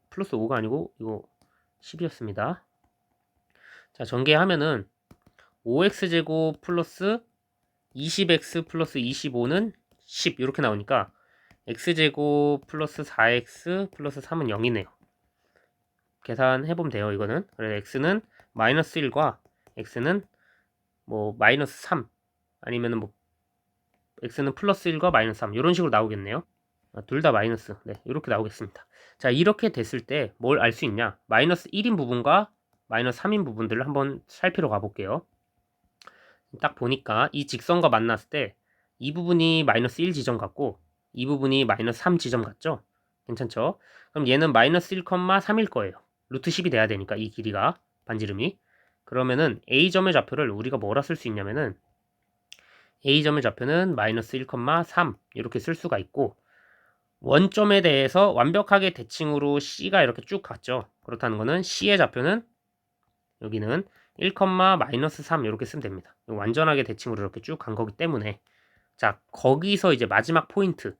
플러스 5가 아니고 이거 10이었습니다. 자, 전개하면은 5x제곱 플러스 20x 플러스 25는 10 이렇게 나오니까 x제곱 플러스 4x 플러스 3은 0이네요. 계산해보면 돼요. 이거는. 그래서 x는 마이너스 1과 x는 뭐 마이너스 3 아니면은 뭐 x는 플러스 1과 마이너스 3 이런 식으로 나오겠네요. 둘 다 마이너스. 네, 이렇게 나오겠습니다. 자, 이렇게 됐을 때 뭘 알 수 있냐? 마이너스 1인 부분과 마이너스 3인 부분들을 한번 살피러 가볼게요. 딱 보니까 이 직선과 만났을 때 이 부분이 마이너스 1 지점 같고 이 부분이 마이너스 3 지점 같죠? 괜찮죠? 그럼 얘는 마이너스 1,3일 거예요. 루트 10이 돼야 되니까 이 길이가 반지름이. 그러면은 A점의 좌표를 우리가 뭐라 쓸 수 있냐면은 A점의 좌표는 마이너스 1,3 이렇게 쓸 수가 있고 원점에 대해서 완벽하게 대칭으로 C가 이렇게 쭉 갔죠. 그렇다는 거는 C의 좌표는 여기는 1, 마이너스 3 이렇게 쓰면 됩니다. 완전하게 대칭으로 이렇게 쭉 간 거기 때문에 자 거기서 이제 마지막 포인트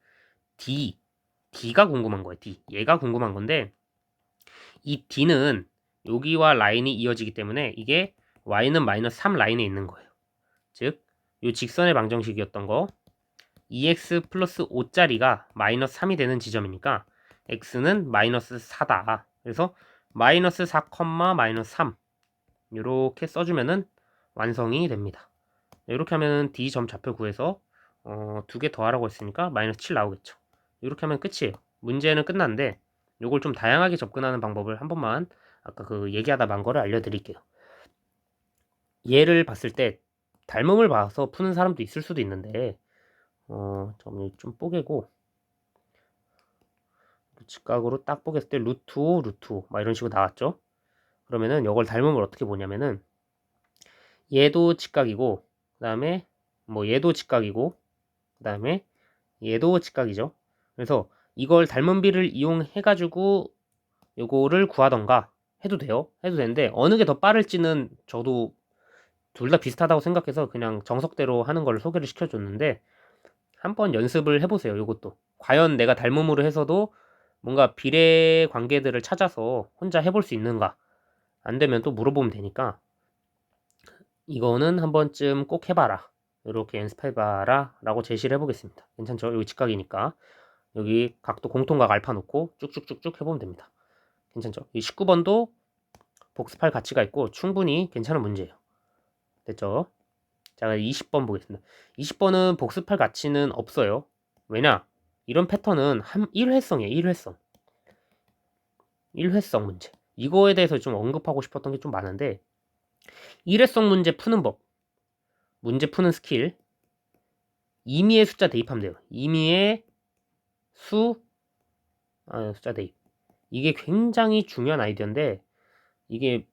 D가 궁금한 거예요. 얘가 궁금한 건데 이 D는 여기와 라인이 이어지기 때문에 이게 Y는 마이너스 3 라인에 있는 거예요. 즉 이 직선의 방정식이었던 거 2x 플러스 5짜리가 마이너스 3이 되는 지점이니까 x는 마이너스 4다. 그래서 마이너스 4, 마이너스 3 이렇게 써주면은 완성이 됩니다. 이렇게 하면 D점 좌표 구해서 두 개 더하라고 했으니까 마이너스 7 나오겠죠. 이렇게 하면 끝이에요. 문제는 끝났는데 이걸 좀 다양하게 접근하는 방법을 한 번만 아까 그 얘기하다 만 거를 알려드릴게요. 얘를 봤을 때 닮음을 봐서 푸는 사람도 있을 수도 있는데 좀 뽀개고 직각으로 딱 뽀개을 때 루트 5, 루트 5 막 이런 식으로 나왔죠. 그러면은 이걸 닮음을 어떻게 보냐면은 얘도 직각이고 그 다음에 뭐 얘도 직각이고 그 다음에 얘도 직각이죠. 그래서 이걸 닮은 비를 이용해 가지고 요거를 구하던가 해도 돼요. 해도 되는데 어느 게 더 빠를지는 저도 둘 다 비슷하다고 생각해서 그냥 정석대로 하는 걸 소개를 시켜줬는데 한번 연습을 해보세요. 이것도 과연 내가 닮음으로 해서도 뭔가 비례 관계들을 찾아서 혼자 해볼 수 있는가, 안 되면 또 물어보면 되니까 이거는 한 번쯤 꼭 해봐라, 이렇게 연습해봐라 라고 제시를 해보겠습니다. 괜찮죠? 여기 직각이니까 여기 각도 공통각 알파 놓고 쭉쭉쭉쭉 해보면 됩니다. 괜찮죠? 이 19번도 복습할 가치가 있고 충분히 괜찮은 문제예요. 됐죠? 자, 20번 보겠습니다. 20번은 복습할 가치는 없어요. 왜냐? 이런 패턴은 1회성이에요. 1회성. 1회성 문제. 이거에 대해서 좀 언급하고 싶었던 게 좀 많은데 1회성 문제 푸는 법, 문제 푸는 스킬, 임의의 숫자 대입하면 돼요. 임의의 숫자 대입. 이게 굉장히 중요한 아이디어인데 이게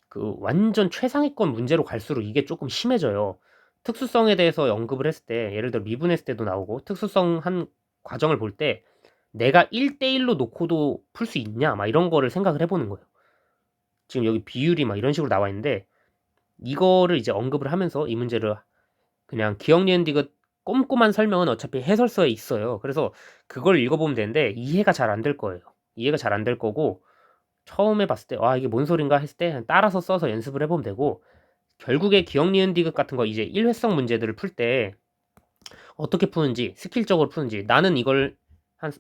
그 완전 최상위권 문제로 갈수록 이게 조금 심해져요. 특수성에 대해서 언급을 했을 때, 예를 들어 미분했을 때도 나오고, 특수성 한 과정을 볼 때 내가 1대1로 놓고도 풀 수 있냐 막 이런 거를 생각을 해보는 거예요. 지금 여기 비율이 막 이런 식으로 나와 있는데 이거를 이제 언급을 하면서 이 문제를 그냥 기억 니은 디귿 꼼꼼한 설명은 어차피 해설서에 있어요. 그래서 그걸 읽어보면 되는데 이해가 잘 안 될 거예요. 이해가 잘 안 될 거고, 처음에 봤을 때 이게 뭔 소린가 했을 때 따라서 써서 연습을 해보면 되고, 결국에 기억 니은 디귿 같은 거 이제 일회성 문제들을 풀 때 어떻게 푸는지, 스킬적으로 푸는지, 나는 이걸 한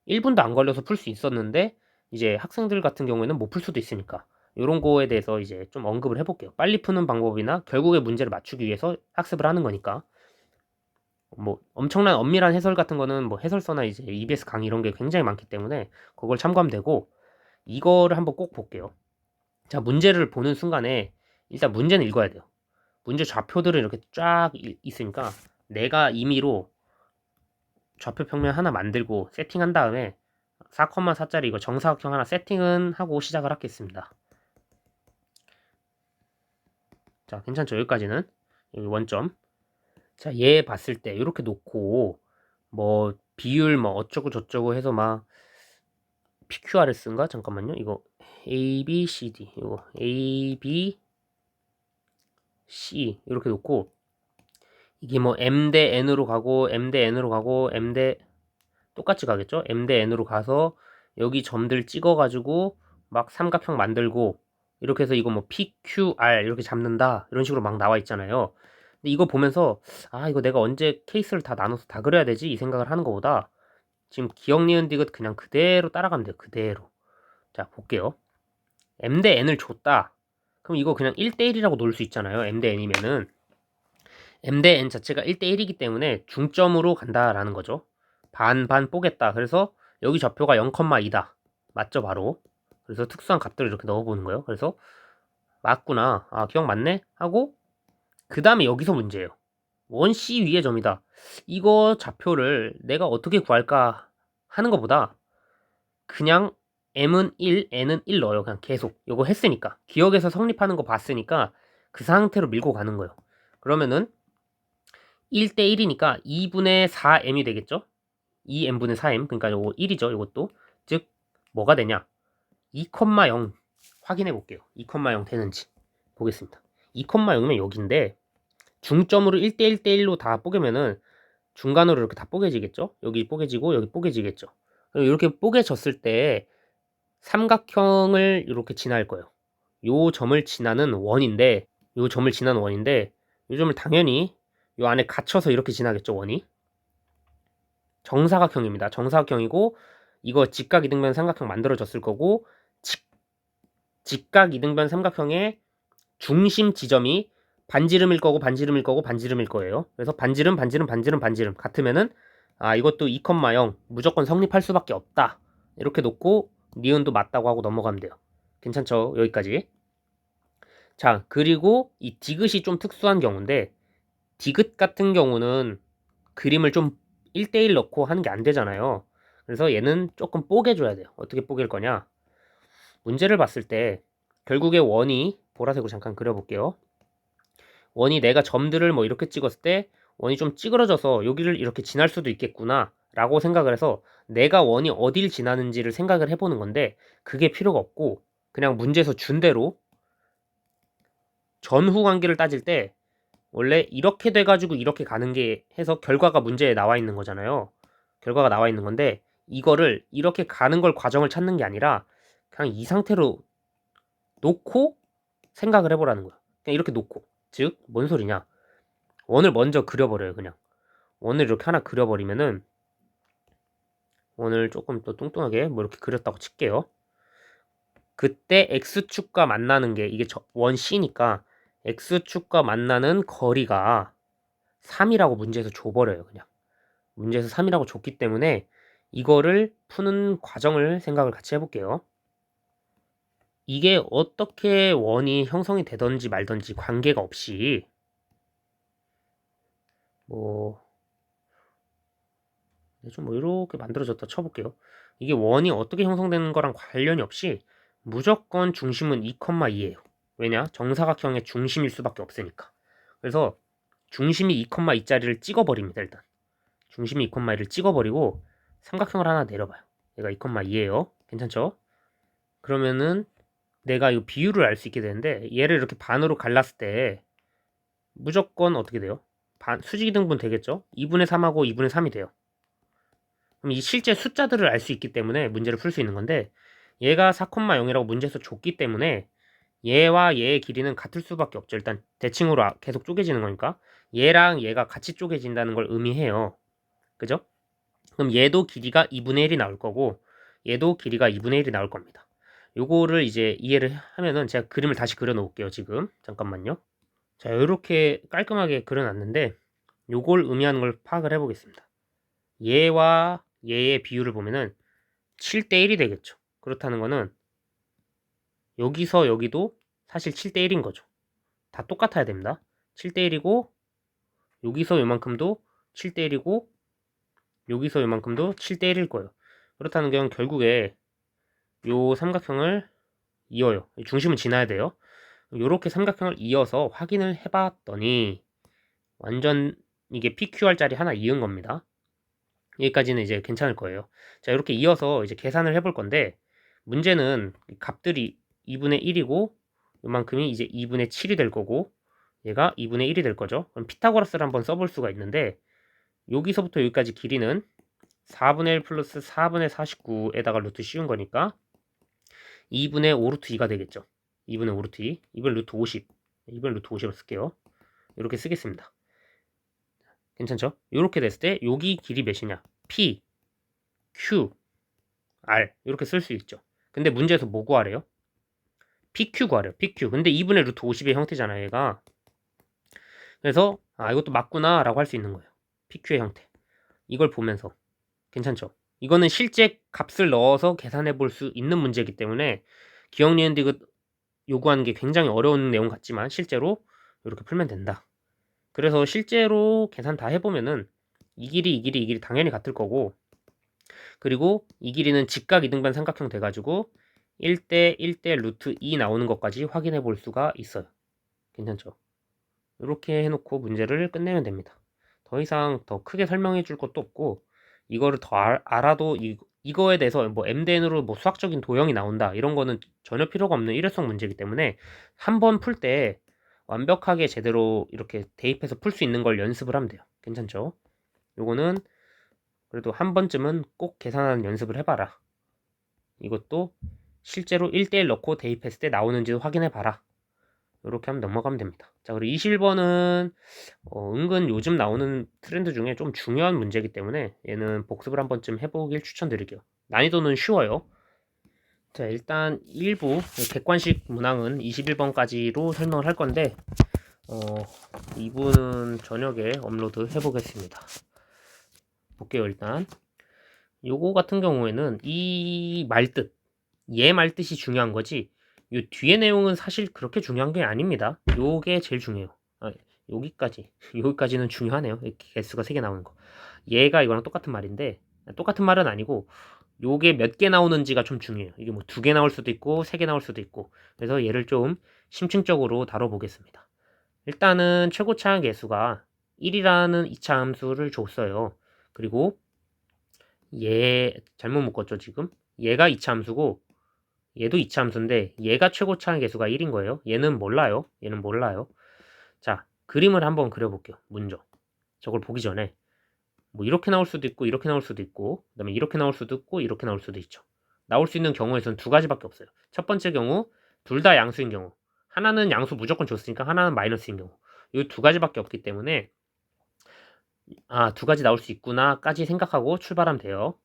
1분도 안 걸려서 풀 수 있었는데 이제 학생들 같은 경우에는 못 풀 수도 있으니까 이런 거에 대해서 이제 좀 언급을 해볼게요. 빨리 푸는 방법이나 결국에 문제를 맞추기 위해서 학습을 하는 거니까. 뭐 엄청난 엄밀한 해설 같은 거는 뭐 해설서나 이제 EBS 강의 이런 게 굉장히 많기 때문에 그걸 참고하면 되고, 이거를 한번 꼭 볼게요. 자, 문제를 보는 순간에 일단 문제는 읽어야 돼요. 문제 좌표들은 이렇게 쫙 있으니까 내가 임의로 좌표 평면 하나 만들고 세팅한 다음에 4,4짜리 이거 정사각형 하나 세팅은 하고 시작을 하겠습니다. 자, 괜찮죠? 여기까지는. 여기 원점. 자, 얘 봤을 때 이렇게 놓고 뭐 비율 뭐 어쩌고 저쩌고 해서 막 PQRS인가? 잠깐만요. 이거 A, B, C, D. 이거 A, B, C 이렇게 놓고 이게 뭐 M 대 N으로 가고 M 대 N으로 가고 M 대 똑같이 가겠죠? M 대 N으로 가서 여기 점들 찍어가지고 막 삼각형 만들고 이렇게 해서 이거 뭐 PQR 이렇게 잡는다 이런 식으로 막 나와 있잖아요. 근데 이거 보면서 이거 내가 언제 케이스를 다 나눠서 다 그려야 되지? 이 생각을 하는 것보다 지금 기억 니은 디귿 그냥 그대로 따라가면 돼요. 그대로. 자, 볼게요. M 대 N을 줬다. 그럼 이거 그냥 1대1이라고 놓을 수 있잖아요. M 대 N이면은 M 대 N 자체가 1대1이기 때문에 중점으로 간다라는 거죠. 반 뽀겠다. 그래서 여기 좌표가 0,2다. 맞죠, 바로. 그래서 특수한 값들을 이렇게 넣어보는 거예요. 그래서 맞구나. 기억 맞네? 하고 그 다음에 여기서 문제예요. 원 C 위의 점이다. 이거 좌표를 내가 어떻게 구할까 하는 것보다 그냥 M은 1, N은 1 넣어요. 그냥 계속. 이거 했으니까. 기억에서 성립하는 거 봤으니까 그 상태로 밀고 가는 거예요. 그러면은 1대1이니까 2분의 4m이 되겠죠? 2m분의 4m. 그러니까 요거 1이죠. 이것도. 즉 뭐가 되냐? 2,0 확인해 볼게요. 2,0 되는지 보겠습니다. 2,0면 여기인데 중점으로 1대1대1로 다 뽀개면은 중간으로 이렇게 다 뽀개지겠죠? 여기 뽀개지고 여기 뽀개지겠죠? 이렇게 뽀개졌을 때 삼각형을 이렇게 지날 거예요. 요 점을 지나는 원인데 요 점을 지나는 원인데 요 점을 당연히 요 안에 갇혀서 이렇게 지나겠죠, 원이. 정사각형입니다. 정사각형이고 이거 직각 이등변 삼각형 만들어졌을 거고 직각 이등변 삼각형의 중심 지점이 반지름일 거고 반지름일 거고 반지름일 거예요. 그래서 반지름 같으면은 이것도 2,0 무조건 성립할 수밖에 없다. 이렇게 놓고 니은도 맞다고 하고 넘어가면 돼요. 괜찮죠? 여기까지. 자, 그리고 이 디귿이 좀 특수한 경우인데 디귿 같은 경우는 그림을 좀 1대1 넣고 하는 게 안 되잖아요. 그래서 얘는 조금 뽀개줘야 돼요. 어떻게 뽀갤 거냐? 문제를 봤을 때 결국에 원이 보라색으로 잠깐 그려볼게요. 원이 내가 점들을 뭐 이렇게 찍었을 때 원이 좀 찌그러져서 여기를 이렇게 지날 수도 있겠구나 라고 생각을 해서 내가 원이 어딜 지나는지를 생각을 해보는 건데 그게 필요가 없고 그냥 문제에서 준 대로 전후 관계를 따질 때 원래 이렇게 돼가지고 이렇게 가는 게 해서 결과가 문제에 나와 있는 거잖아요. 결과가 나와 있는 건데 이거를 이렇게 가는 걸 과정을 찾는 게 아니라 그냥 이 상태로 놓고 생각을 해보라는 거야. 그냥 이렇게 놓고. 즉, 뭔 소리냐? 원을 먼저 그려버려요, 그냥. 원을 이렇게 하나 그려버리면은 원을 조금 더 뚱뚱하게 뭐 이렇게 그렸다고 칠게요. 그때 x축과 만나는 게 이게 원 C니까 x축과 만나는 거리가 3이라고 문제에서 줘버려요, 그냥. 문제에서 3이라고 줬기 때문에 이거를 푸는 과정을 생각을 같이 해볼게요. 이게 어떻게 원이 형성이 되던지 말던지 관계가 없이 좀 이렇게 만들어졌다 쳐볼게요. 이게 원이 어떻게 형성되는 거랑 관련이 없이 무조건 중심은 2,2예요. 왜냐? 정사각형의 중심일 수밖에 없으니까. 그래서 중심이 2,2짜리를 찍어버립니다. 일단 중심이 2,2를 찍어버리고 삼각형을 하나 내려봐요. 얘가 2,2예요. 괜찮죠? 그러면은 내가 이 비율을 알 수 있게 되는데 얘를 이렇게 반으로 갈랐을 때 무조건 어떻게 돼요? 수직이 등분 되겠죠? 2분의 3하고 2분의 3이 돼요. 그럼 이 실제 숫자들을 알 수 있기 때문에 문제를 풀 수 있는 건데 얘가 4,0이라고 문제에서 줬기 때문에 얘와 얘의 길이는 같을 수밖에 없죠. 일단 대칭으로 계속 쪼개지는 거니까 얘랑 얘가 같이 쪼개진다는 걸 의미해요. 그죠? 그럼 얘도 길이가 2분의 1이 나올 거고 얘도 길이가 2분의 1이 나올 겁니다. 요거를 이제 이해를 하면은 제가 그림을 다시 그려 놓을게요. 지금 잠깐만요. 자, 이렇게 깔끔하게 그려놨는데 요걸 의미하는 걸 파악을 해보겠습니다. 얘와 얘의 비율을 보면은 7대 1이 되겠죠. 그렇다는 거는 여기서 여기도 사실 7대 1인 거죠. 다 똑같아야 됩니다. 7대 1이고 여기서 요만큼도 7대 1이고 여기서 요만큼도 7대 1일 거예요. 그렇다는 건 결국에 요 삼각형을 이어요. 중심은 지나야 돼요. 요렇게 삼각형을 이어서 확인을 해봤더니 완전 이게 PQR짜리 하나 이은 겁니다. 여기까지는 이제 괜찮을 거예요. 자, 이렇게 이어서 이제 계산을 해볼 건데 문제는 값들이 2분의 1이고 요만큼이 이제 2분의 7이 될 거고 얘가 2분의 1이 될 거죠. 그럼 피타고라스를 한번 써볼 수가 있는데 여기서부터 여기까지 길이는 4분의 1 플러스 4분의 49에다가 루트 씌운 거니까 2분의 5 루트 2가 되겠죠. 2분의 5 루트 2, 2분의 루트 50, 2분의 루트 50을 쓸게요. 이렇게 쓰겠습니다. 괜찮죠? 이렇게 됐을 때 여기 길이 몇이냐? P, Q, R 이렇게 쓸 수 있죠. 근데 문제에서 뭐 구하래요? PQ 구하래요. PQ. 근데 2분의 루트 50의 형태잖아요. 얘가. 그래서 이것도 맞구나 라고 할 수 있는 거예요. PQ의 형태. 이걸 보면서 괜찮죠? 이거는 실제 값을 넣어서 계산해 볼 수 있는 문제이기 때문에 기억 니은 디귿 요구하는 게 굉장히 어려운 내용 같지만 실제로 이렇게 풀면 된다. 그래서 실제로 계산 다 해보면은 이 길이 당연히 같을 거고 그리고 이 길이는 직각 이등변 삼각형 돼가지고 1대 1대 루트 2 나오는 것까지 확인해 볼 수가 있어요. 괜찮죠? 이렇게 해놓고 문제를 끝내면 됩니다. 더 이상 더 크게 설명해 줄 것도 없고 이거를 더 알아도 이거에 대해서 뭐 MDN으로 뭐 수학적인 도형이 나온다 이런 거는 전혀 필요가 없는 일회성 문제이기 때문에 한 번 풀 때 완벽하게 제대로 이렇게 대입해서 풀 수 있는 걸 연습을 하면 돼요. 괜찮죠? 요거는 그래도 한 번쯤은 꼭 계산하는 연습을 해봐라. 이것도 실제로 1대1 넣고 대입했을 때 나오는지도 확인해봐라. 이렇게 하면 넘어가면 됩니다. 자, 그리고 21번은 은근 요즘 나오는 트렌드 중에 좀 중요한 문제이기 때문에 얘는 복습을 한 번쯤 해보길 추천드릴게요. 난이도는 쉬워요. 자, 일단 일부 객관식 문항은 21번까지로 설명을 할 건데 2부는 저녁에 업로드 해보겠습니다. 볼게요. 일단 요거 같은 경우에는 이 말뜻 얘 말뜻이 중요한 거지 요 뒤에 내용은 사실 그렇게 중요한 게 아닙니다. 요게 제일 중요해요. 여기까지는 중요하네요. 개수가 3개 나오는 거. 얘가 이거랑 똑같은 말인데 똑같은 말은 아니고 요게 몇 개 나오는지가 좀 중요해요. 이게 뭐 2개 나올 수도 있고 3개 나올 수도 있고 그래서 얘를 좀 심층적으로 다뤄보겠습니다. 일단은 최고차항 개수가 1이라는 2차 함수를 줬어요. 그리고 얘 잘못 묶었죠 지금? 얘가 2차 함수고 얘도 이차함수인데 얘가 최고차항의 개수가 1인 거예요. 얘는 몰라요. 얘는 몰라요. 자, 그림을 한번 그려볼게요. 먼저. 저걸 보기 전에 뭐 이렇게 나올 수도 있고 이렇게 나올 수도 있고 그다음에 이렇게 나올 수도 있고 이렇게 나올 수도 있죠. 나올 수 있는 경우에선 두 가지밖에 없어요. 첫 번째 경우 둘 다 양수인 경우, 하나는 양수 무조건 줬으니까 하나는 마이너스인 경우, 이 두 가지밖에 없기 때문에 두 가지 나올 수 있구나까지 생각하고 출발하면 돼요.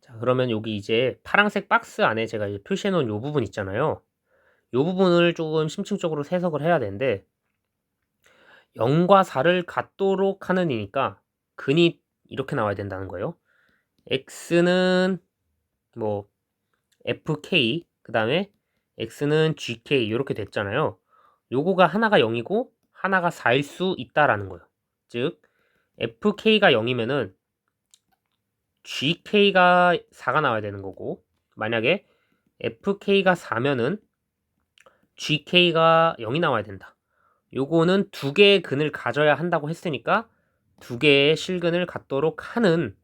자, 그러면 여기 이제 파란색 박스 안에 제가 이제 표시해 놓은 요 부분 있잖아요. 요 부분을 조금 심층적으로 해석을 해야 되는데 0과 4를 같도록 하는 이니까 근이 이렇게 나와야 된다는 거예요. x는 뭐 fk 그 다음에 x는 gk 이렇게 됐잖아요. 요거가 하나가 0이고 하나가 4일 수 있다라는 거예요. 즉 fk가 0이면은 gk가 4가 나와야 되는 거고, 만약에 fk가 4면은 gk가 0이 나와야 된다. 요거는 두 개의 근을 가져야 한다고 했으니까 두 개의 실근을 갖도록 하는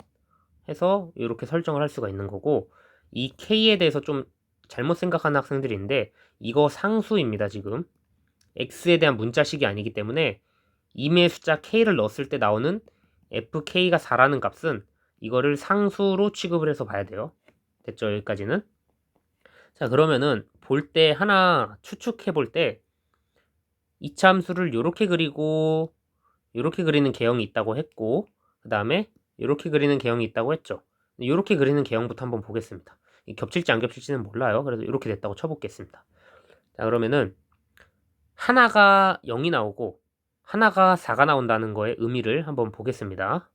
해서 이렇게 설정을 할 수가 있는 거고, 이 k에 대해서 좀 잘못 생각하는 학생들인데 이거 상수입니다. 지금 x에 대한 문자식이 아니기 때문에 임의의 숫자 k를 넣었을 때 나오는 fk가 4라는 값은 이거를 상수로 취급을 해서 봐야 돼요. 됐죠? 여기까지는. 자, 그러면은 볼 때 하나 추측해 볼 때 이차함수를 요렇게 그리고 요렇게 그리는 개형이 있다고 했고, 그 다음에 요렇게 그리는 개형이 있다고 했죠. 요렇게 그리는 개형부터 한번 보겠습니다. 겹칠지 안 겹칠지는 몰라요. 그래서 이렇게 됐다고 쳐보겠습니다. 자, 그러면은 하나가 0이 나오고 하나가 4가 나온다는 거의 의미를 한번 보겠습니다.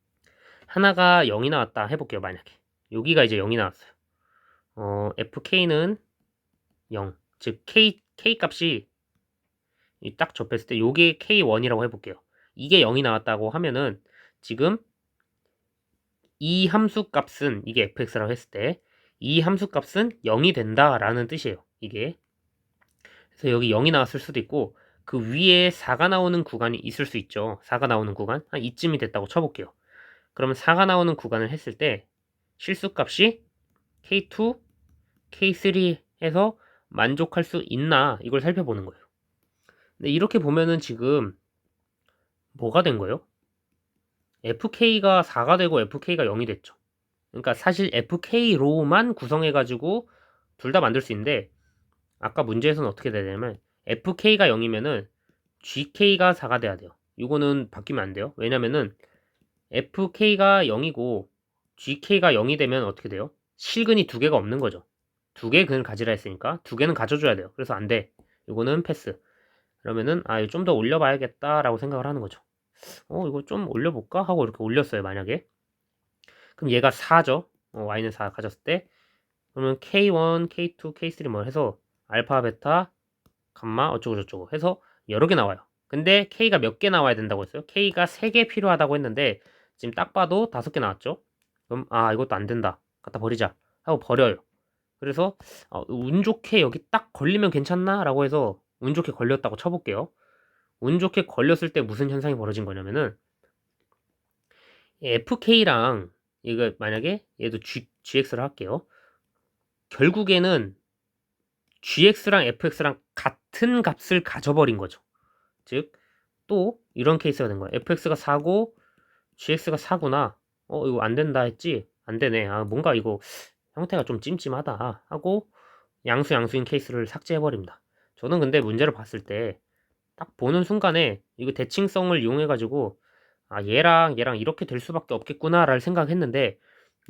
하나가 0이 나왔다 해볼게요. 만약에 여기가 이제 0이 나왔어요. fk는 0, 즉 k 값이 딱 접했을 때 요게 k1이라고 해볼게요. 이게 0이 나왔다고 하면은 지금 이 함수 값은, 이게 fx라고 했을 때 이 함수 값은 0이 된다라는 뜻이에요. 이게. 그래서 여기 0이 나왔을 수도 있고 그 위에 4가 나오는 구간이 있을 수 있죠. 4가 나오는 구간 한 이쯤이 됐다고 쳐볼게요. 그러면 4가 나오는 구간을 했을 때 실수값이 K2, K3 해서 만족할 수 있나 이걸 살펴보는 거예요. 근데 이렇게 보면은 지금 뭐가 된 거예요? FK가 4가 되고 FK가 0이 됐죠. 그러니까 사실 FK로만 구성해가지고 둘 다 만들 수 있는데 아까 문제에서는 어떻게 돼야 되냐면 FK가 0이면은 GK가 4가 돼야 돼요. 이거는 바뀌면 안 돼요. 왜냐면은 FK가 0이고 GK가 0이 되면 어떻게 돼요? 실근이 두 개가 없는 거죠. 두 개의 근을 가지라 했으니까 두 개는 가져줘야 돼요. 그래서 안 돼. 이거는 패스. 그러면은 이거 좀 더 올려봐야겠다라고 생각을 하는 거죠. 이거 좀 올려볼까? 하고 이렇게 올렸어요. 만약에. 그럼 얘가 4죠. y는 4 가졌을 때 그러면 K1, K2, K3 뭐 해서 알파, 베타, 감마 어쩌고 저쩌고 해서 여러 개 나와요. 근데 K가 몇 개 나와야 된다고 했어요? K가 3개 필요하다고 했는데 지금 딱 봐도 5개 나왔죠? 그럼 이것도 안 된다. 갖다 버리자 하고 버려요. 그래서 운 좋게 여기 딱 걸리면 괜찮나? 라고 해서 운 좋게 걸렸다고 쳐볼게요. 운 좋게 걸렸을 때 무슨 현상이 벌어진 거냐면은 FK랑 이거 만약에 얘도 GX를 할게요. 결국에는 GX랑 FX랑 같은 값을 가져버린 거죠. 즉, 또 이런 케이스가 된 거야. FX가 4고 GX가 4구나. 이거 안 된다 했지? 안 되네. 뭔가 이거 형태가 좀 찜찜하다 하고 양수인 케이스를 삭제해버립니다. 저는 근데 문제를 봤을 때 딱 보는 순간에 이거 대칭성을 이용해가지고 얘랑 이렇게 될 수밖에 없겠구나라를 생각했는데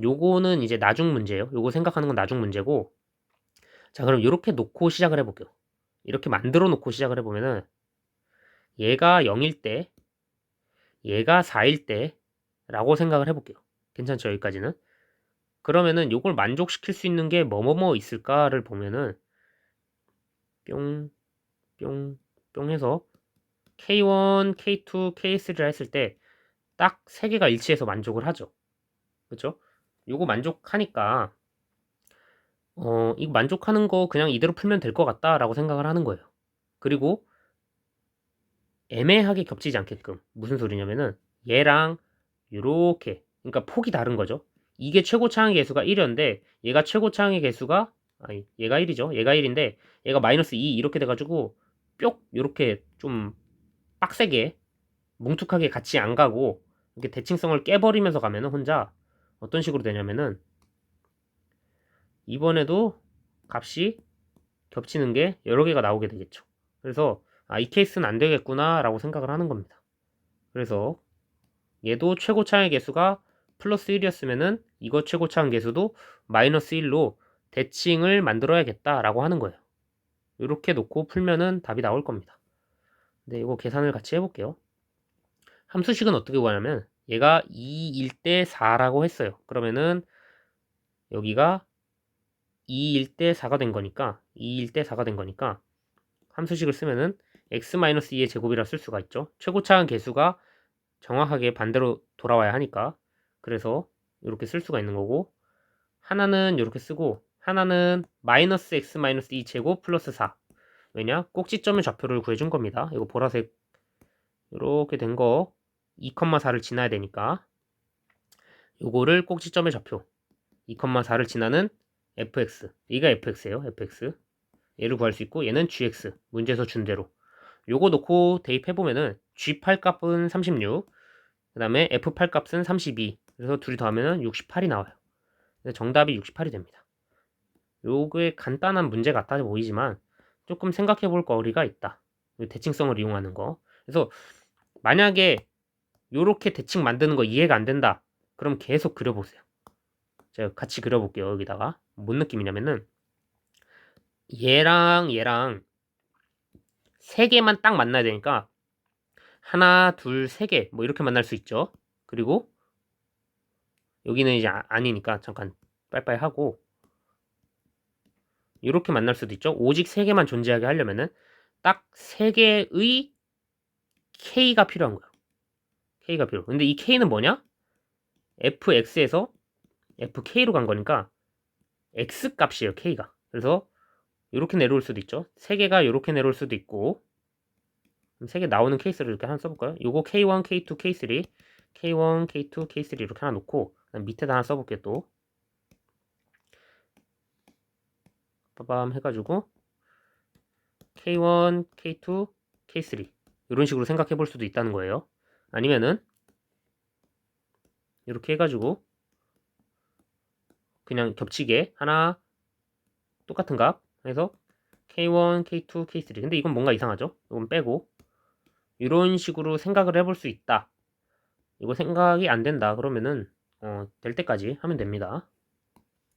요거는 이제 나중 문제예요. 요거 생각하는 건 나중 문제고, 자, 그럼 이렇게 놓고 시작을 해볼게요. 이렇게 만들어 놓고 시작을 해보면은 얘가 0일 때, 얘가 4일 때 라고 생각을 해볼게요. 괜찮죠? 여기까지는. 그러면은 요걸 만족시킬 수 있는 게 뭐뭐뭐 있을까를 보면은 뿅, 뿅, 뿅 해서 K1, K2, K3를 했을 때 딱 3개가 일치해서 만족을 하죠. 그렇죠? 요거 만족하니까 이거 만족하는 거 그냥 이대로 풀면 될 것 같다라고 생각을 하는 거예요. 그리고 애매하게 겹치지 않게끔, 무슨 소리냐면은 얘랑 요렇게, 그러니까 폭이 다른 거죠. 이게 최고 차항의 개수가 1이었는데 얘가 최고 차항의 개수가 아니 얘가 1이죠. 얘가 1인데 얘가 마이너스 2 이렇게 돼가지고 뾱 이렇게 좀 빡세게 뭉툭하게 같이 안 가고 이렇게 대칭성을 깨버리면서 가면은 혼자 어떤 식으로 되냐면은 이번에도 값이 겹치는 게 여러 개가 나오게 되겠죠. 그래서 이 케이스는 안 되겠구나 라고 생각을 하는 겁니다. 그래서 얘도 최고차항의 개수가 플러스 1이었으면은 이거 최고차항 개수도 마이너스 1로 대칭을 만들어야겠다 라고 하는 거예요. 이렇게 놓고 풀면은 답이 나올 겁니다. 근데 이거 계산을 같이 해볼게요. 함수식은 어떻게 구하냐면 얘가 2일 때 4라고 했어요. 그러면은 여기가 2일 때 4가 된 거니까 2일 때 4가 된 거니까 함수식을 쓰면은 x-2의 제곱이라 쓸 수가 있죠. 최고차항 개수가 정확하게 반대로 돌아와야 하니까 그래서 이렇게 쓸 수가 있는 거고 하나는 이렇게 쓰고 하나는 마이너스 x-2 제곱 플러스 4 왜냐? 꼭지점의 좌표를 구해준 겁니다. 이거 보라색 이렇게 된 거 2,4를 지나야 되니까 요거를 꼭지점의 좌표 2,4를 지나는 fx 얘가 fx예요. fx 얘를 구할 수 있고 얘는 gx 문제에서 준 대로 요거 놓고 대입해보면은 G8 값은 36, 그 다음에 F8 값은 32. 그래서 둘이 더하면은 68이 나와요. 그래서 정답이 68이 됩니다. 요게 간단한 문제 같아 보이지만 조금 생각해 볼 거리가 있다. 대칭성을 이용하는 거. 그래서 만약에 요렇게 대칭 만드는 거 이해가 안 된다. 그럼 계속 그려보세요. 제가 같이 그려볼게요. 여기다가. 뭔 느낌이냐면은 얘랑 세 개만 딱 만나야 되니까 하나, 둘, 세 개 뭐 이렇게 만날 수 있죠. 그리고 여기는 이제 아니니까 잠깐 빨빨 하고 이렇게 만날 수도 있죠. 오직 세 개만 존재하게 하려면은 딱 세 개의 K가 필요한 거예요. K가 필요. 근데 이 K는 뭐냐? fx에서 fk로 간 거니까 x 값이에요. K가. 그래서 이렇게 내려올 수도 있죠. 세 개가 이렇게 내려올 수도 있고 세 개 나오는 케이스를 이렇게 하나 써볼까요? 요거 K1, K2, K3 K1, K2, K3 이렇게 하나 놓고 밑에다 하나 써볼게요. 또 빠밤 해가지고 K1, K2, K3 이런 식으로 생각해 볼 수도 있다는 거예요. 아니면은 이렇게 해가지고 그냥 겹치게 하나 똑같은 값 해서 K1, K2, K3 근데 이건 뭔가 이상하죠? 이건 빼고 이런 식으로 생각을 해볼 수 있다. 이거 생각이 안 된다. 그러면은 될 때까지 하면 됩니다.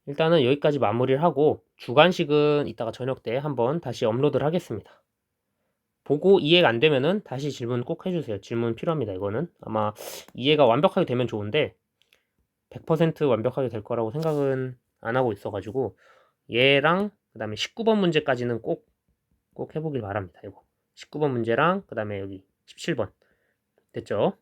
일단은 여기까지 마무리를 하고 주관식은 이따가 저녁 때 한번 다시 업로드를 하겠습니다. 보고 이해가 안 되면은 다시 질문 꼭 해주세요. 질문 필요합니다. 이거는 아마 이해가 완벽하게 되면 좋은데 100% 완벽하게 될 거라고 생각은 안 하고 있어가지고 얘랑 그 다음에 19번 문제까지는 꼭 해보길 바랍니다. 이거 19번 문제랑 그 다음에 여기 17번 됐죠?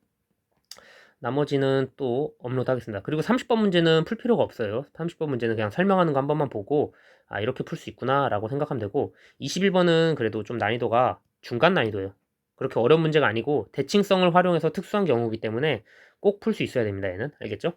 나머지는 또 업로드 하겠습니다. 그리고 30번 문제는 풀 필요가 없어요. 30번 문제는 그냥 설명하는 거 한 번만 보고 이렇게 풀 수 있구나 라고 생각하면 되고 21번은 그래도 좀 난이도가 중간 난이도예요. 그렇게 어려운 문제가 아니고 대칭성을 활용해서 특수한 경우이기 때문에 꼭 풀 수 있어야 됩니다. 얘는 알겠죠?